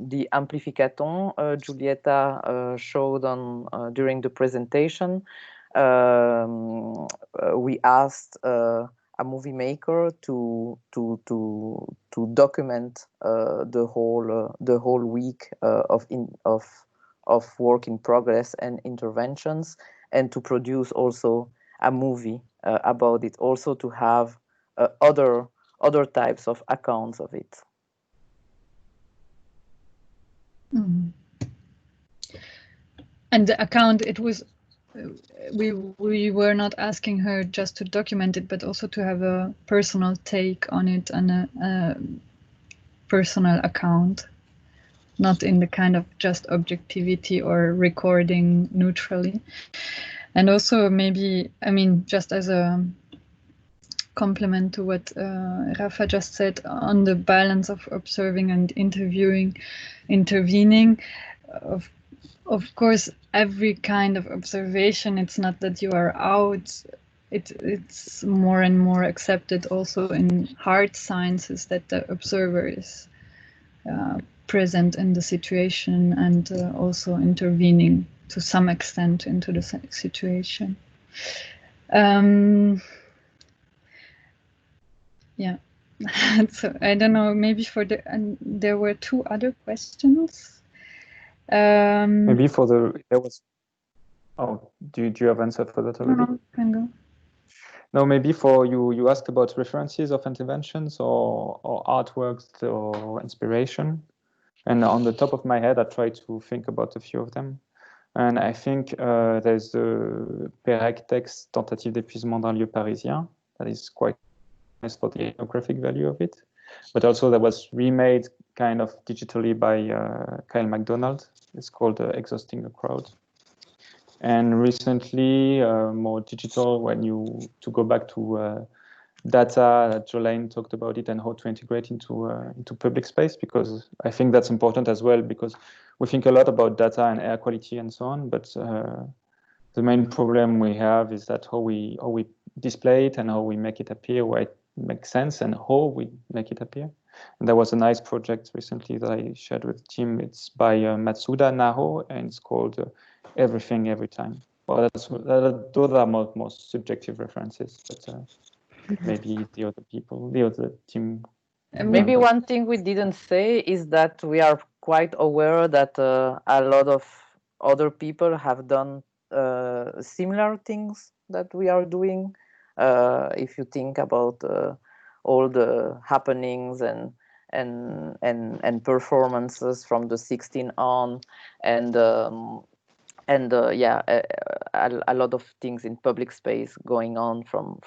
the amplificaton Giulietta showed during the presentation. We asked a movie maker to document the whole week of work in progress and interventions, and to produce also a movie about it. Also to have other types of accounts of it. And the account, it was, we were not asking her just to document it, but also to have a personal take on it and a personal account, not in the kind of just objectivity or recording neutrally. And also maybe, I mean, just as a complement to what Rafa just said on the balance of observing and intervening. Of course, every kind of observation, it's not that you are out. It's more and more accepted also in hard sciences that the observer is present in the situation and also intervening to some extent into the situation. Yeah, so I don't know, maybe and there were two other questions. Maybe do you have answered for that already? No, can go. No, maybe for you asked about references of interventions or artworks or inspiration. And on the top of my head, I try to think about a few of them. And I think there's the Pérec text Tentative d'épuisement d'un lieu parisien. That is quite nice for the ethnographic value of it. But also that was remade kind of digitally by Kyle MacDonald It's called Exhausting a Crowd. And recently, more digital, to go back to data, Jolene talked about it and how to integrate into public space, because I think that's important as well, because we think a lot about data and air quality and so on, but the main problem we have is that how we display it and how we make it appear, where it makes sense and how we make it appear. And there was a nice project recently that I shared with the team. It's by Matsuda Naho, and it's called Everything Every Time. Well, those are most subjective references, but maybe the other team. Maybe one thing we didn't say is that we are quite aware that a lot of other people have done similar things that we are doing. If you think about all the happenings and performances from the 16 on, and yeah, a lot of things in public space going on for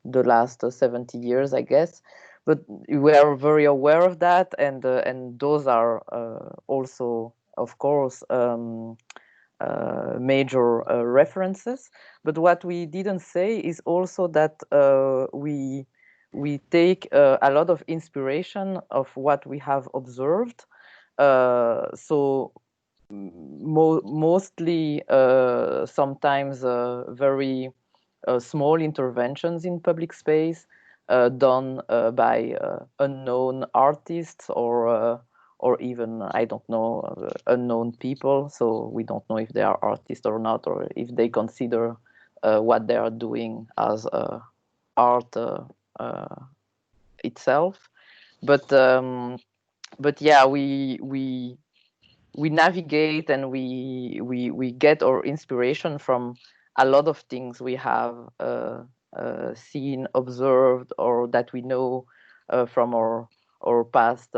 the last 70 years, I guess. But we are very aware of that, and those are also, of course, major references. But what we didn't say is also that we take a lot of inspiration of what we have observed. So mostly sometimes very small interventions in public space done by unknown artists or even, I don't know, unknown people. So we don't know if they are artists or not, or if they consider what they are doing as art itself. But yeah, we navigate and we get our inspiration from a lot of things we have seen, observed, or that we know from our past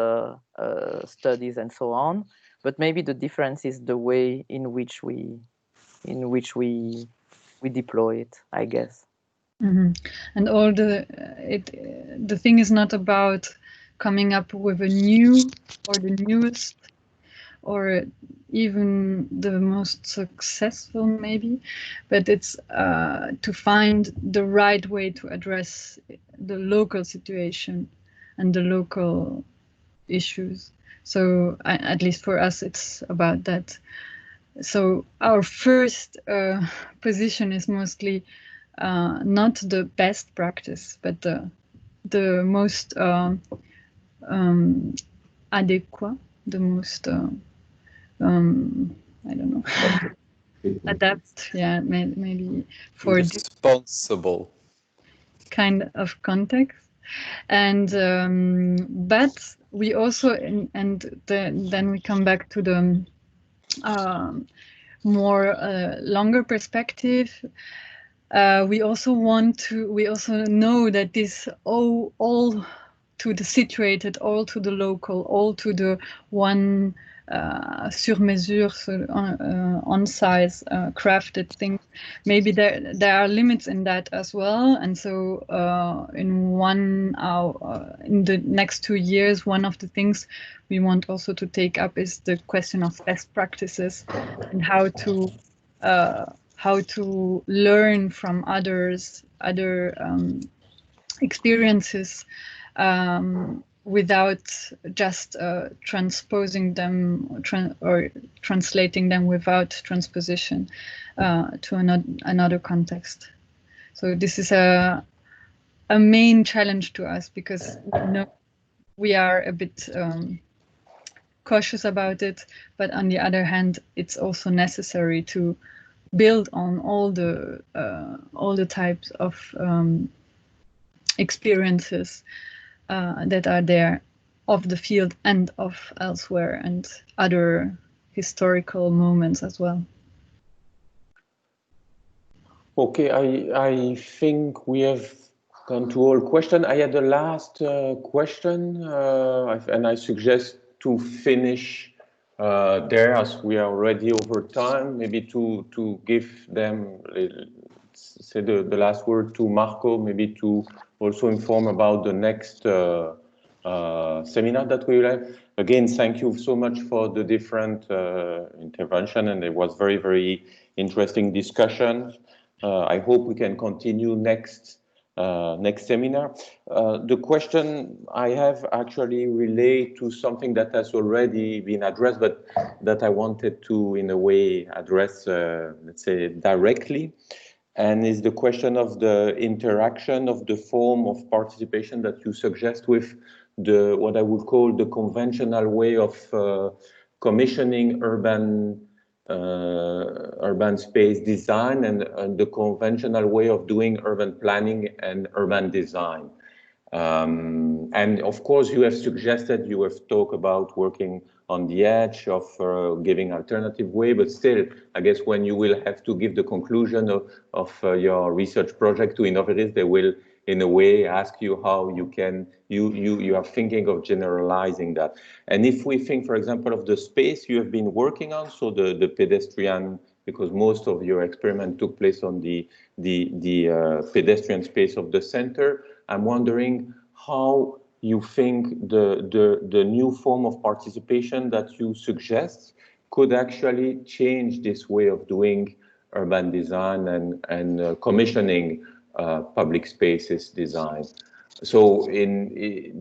studies and so on. But maybe the difference is the way in which we deploy it, I guess. Mm-hmm. And all the thing is not about coming up with a new or the newest or even the most successful, maybe, but it's to find the right way to address the local situation and the local issues. So at least for us, it's about that. So our first position is mostly not the best practice, but the most adequate, the most I don't know, adapt, yeah, maybe for responsible kind of context. And but we also then we come back to the more longer perspective. We also know that this all to the situated, all to the local, all to the one sur mesure, on size crafted thing. Maybe there are limits in that as well. And so in the next 2 years, one of the things we want also to take up is the question of best practices and how to learn from other experiences without just transposing them or translating them without transposition to another context. So this is a main challenge to us, because we are a bit cautious about it, but on the other hand, it's also necessary to build on all the types of experiences that are there of the field and of elsewhere, and other historical moments as well. Okay, I think we have gone to all questions. I had the last question, and I suggest to finish there, as we are already over time, maybe to give them, say the last word to Marco, maybe to also inform about the next seminar that we will have. again, thank you so much for the different intervention, and it was very, very interesting discussion. I hope we can continue next seminar. The question I have actually relate to something that has already been addressed, but that I wanted to, in a way, address, let's say, directly, and is the question of the interaction of the form of participation that you suggest with the, what I would call the conventional way of commissioning urban space design and the conventional way of doing urban planning and urban design. And of course, you have suggested, you have talked about working on the edge of giving alternative way, but still, I guess when you will have to give the conclusion of your research project to innovators, they will, in a way, ask you how you can, you are thinking of generalizing that. And if we think, for example, of the space you have been working on, so the pedestrian, because most of your experiment took place on the pedestrian space of the center, I'm wondering how you think the new form of participation that you suggest could actually change this way of doing urban design and commissioning public spaces design. So in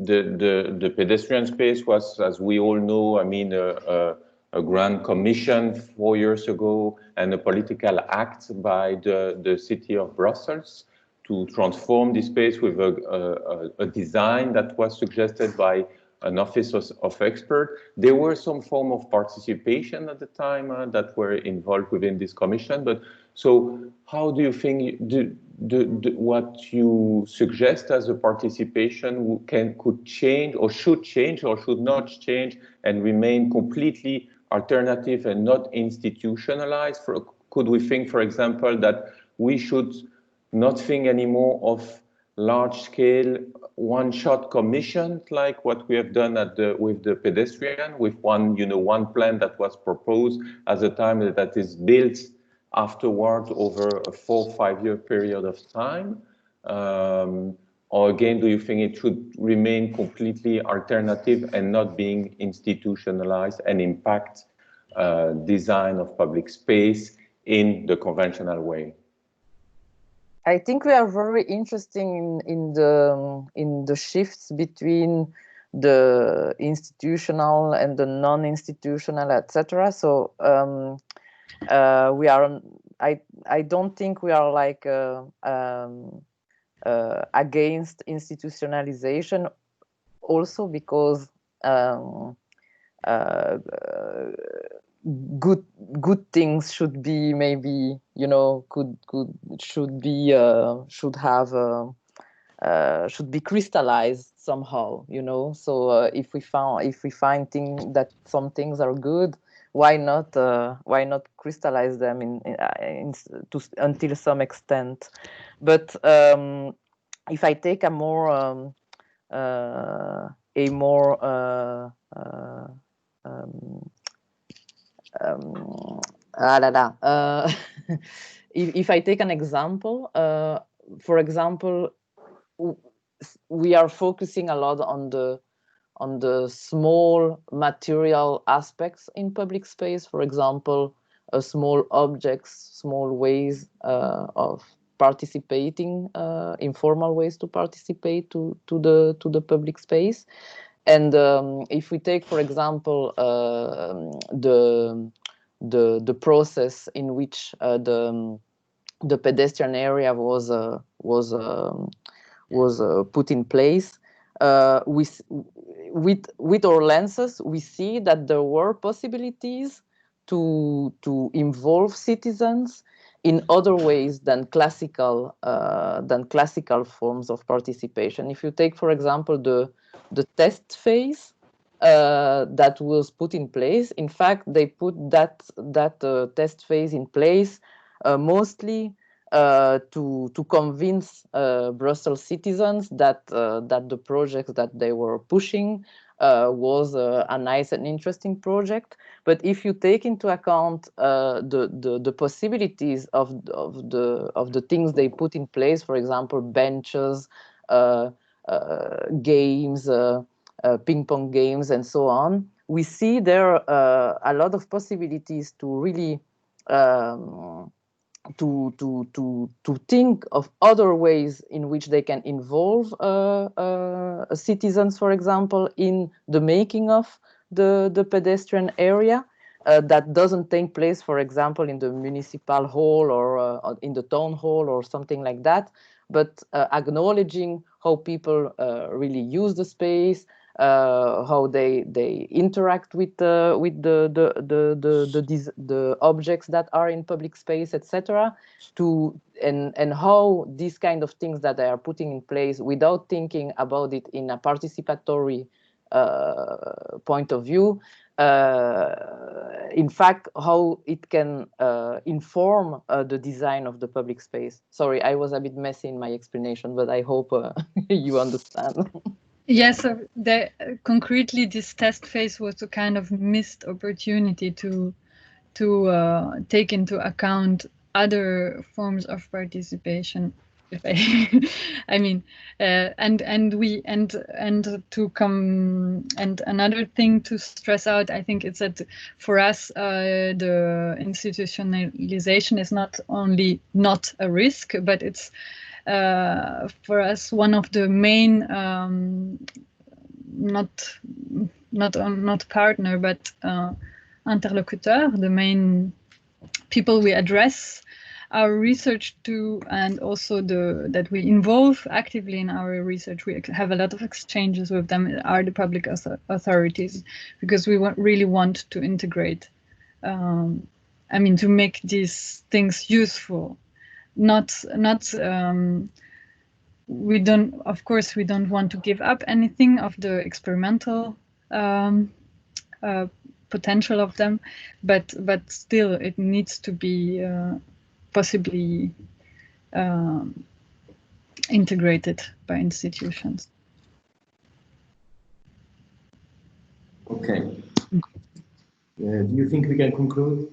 the pedestrian space was, as we all know, I mean, a grand commission 4 years ago and a political act by the city of Brussels to transform the space with a design that was suggested by an office of expert. There were some form of participation at the time that were involved within this commission. But so how do you think what you suggest as a participation could change or should not change and remain completely alternative and not institutionalized? Could we think, for example, that we should not think anymore of large-scale one-shot commissions like what we have done with the pedestrian, with one plan that was proposed as a time that is built afterwards over a 4 or 5 year period of time? Or again, do you think it should remain completely alternative and not being institutionalized and impact design of public space in the conventional way? I think we are very interested in the shifts between the institutional and the non-institutional, etc. So we are. I don't think we are like against institutionalization. Also because good things should be maybe should be crystallized somehow, so if we find that some things are good, why not crystallize them until some extent. But if I take a more if I take an example, for example, we are focusing a lot on the small material aspects in public space. For example, small objects, small ways of participating, informal ways to participate to the public space. And if we take, for example, the process in which the pedestrian area was put in place, with our lenses, we see that there were possibilities to involve citizens in other ways than classical forms of participation. If you take, for example, the test phase that was put in place, in fact, they put that test phase in place mostly to convince Brussels citizens that the project that they were pushing was a nice and interesting project. But if you take into account the possibilities of the things they put in place, for example, benches, games, ping pong games and so on. We see there a lot of possibilities to really to think of other ways in which they can involve citizens, for example, in the making of the pedestrian area. That doesn't take place, for example, in the municipal hall or in the town hall or something like that, but acknowledging how people really use the space, how they interact with the objects that are in public space, etc. And how these kind of things that they are putting in place without thinking about it in a participatory point of view. In fact, how it can inform the design of the public space. Sorry, I was a bit messy in my explanation, but I hope you understand. Yes, so concretely, this test phase was a kind of missed opportunity to take into account other forms of participation. If I mean, and to come, and another thing to stress out, I think, it's that for us the institutionalization is not only not a risk, but it's for us one of the main not partner but interlocuteur, the main people we address our research to, and also that we involve actively in our research. We have a lot of exchanges with them, are the public authorities, because we really want to integrate, I mean, to make these things useful. We don't, of course, we don't want to give up anything of the experimental potential of them, but still it needs to be possibly integrated by institutions. Okay. Do you think we can conclude?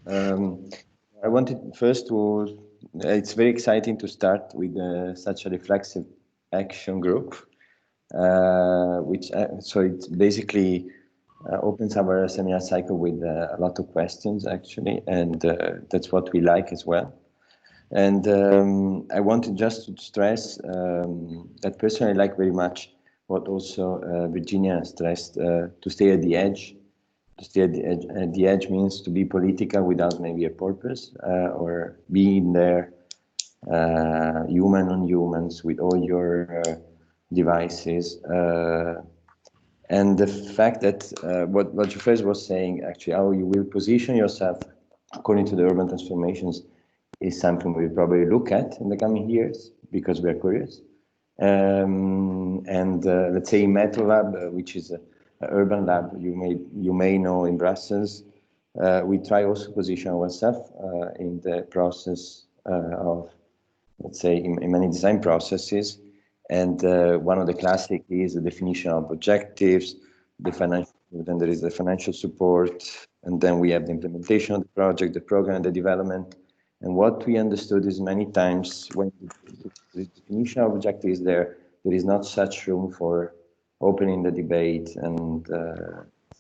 I wanted first to, it's very exciting to start with such a reflexive action group, which so it basically opens our seminar cycle with a lot of questions, actually, and that's what we like as well. And I wanted just to stress that personally I like very much what also Virginia stressed, to stay at the edge. To stay at the edge means to be political without maybe a purpose, or being there human on humans with all your devices. And the fact that what Geoffrey was saying, actually, how you will position yourself according to the urban transformations is something we probably look at in the coming years because we are curious. And let's say Metro Lab, which is an urban lab you may know in Brussels, we try also to position ourselves in the process of, let's say, in many design processes. And one of the classic is the definition of objectives, the financial, then there is the financial support, and then we have the implementation of the project, the program, the development. And what we understood is many times when the definition of objective is there is not such room for opening the debate and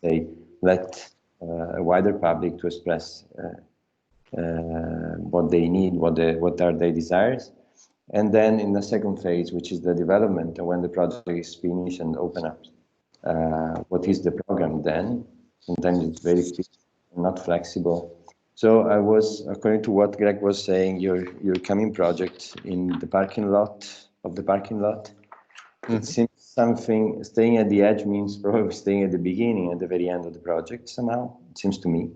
say, let a wider public to express what they need, what are their desires. And then in the second phase, which is the development, and when the project is finished and open up, what is the program then? Sometimes it's very fixed and not flexible. So I was, according to what Greg was saying, your coming project in the parking lot of the parking lot, it seems something, staying at the edge means probably staying at the beginning, at the very end of the project somehow, it seems to me,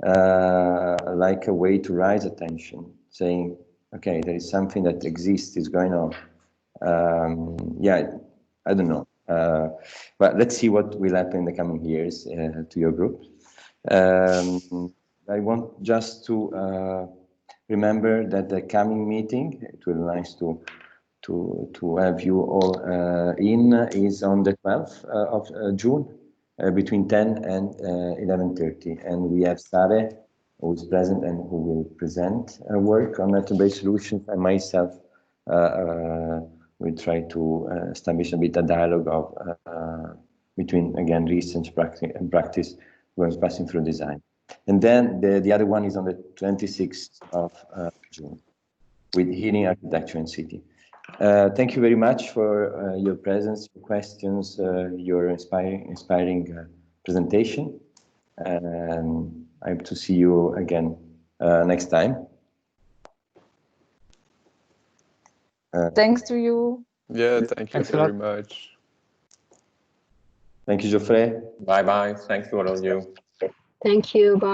like a way to raise attention, saying, okay, there is something that exists, is going on. Yeah, I don't know. But let's see what will happen in the coming years to your group. I want just to remember that the coming meeting, it will be nice to have you all in, is on the 12th of June, between 10 and 11:30. And we have Sare, who is present and who will present work on net-based solutions, and myself we try to establish a bit a dialogue of between, again, research and practice when passing through design. And then the other one is on the 26th of June with Healing Architecture and City. Thank you very much for your presence, your questions, your inspiring presentation. And I hope to see you again next time. Thanks to you. Yeah, thank you very much. Thank you, Geoffrey. Bye-bye. Thank you, all of you. Thank you. Bye.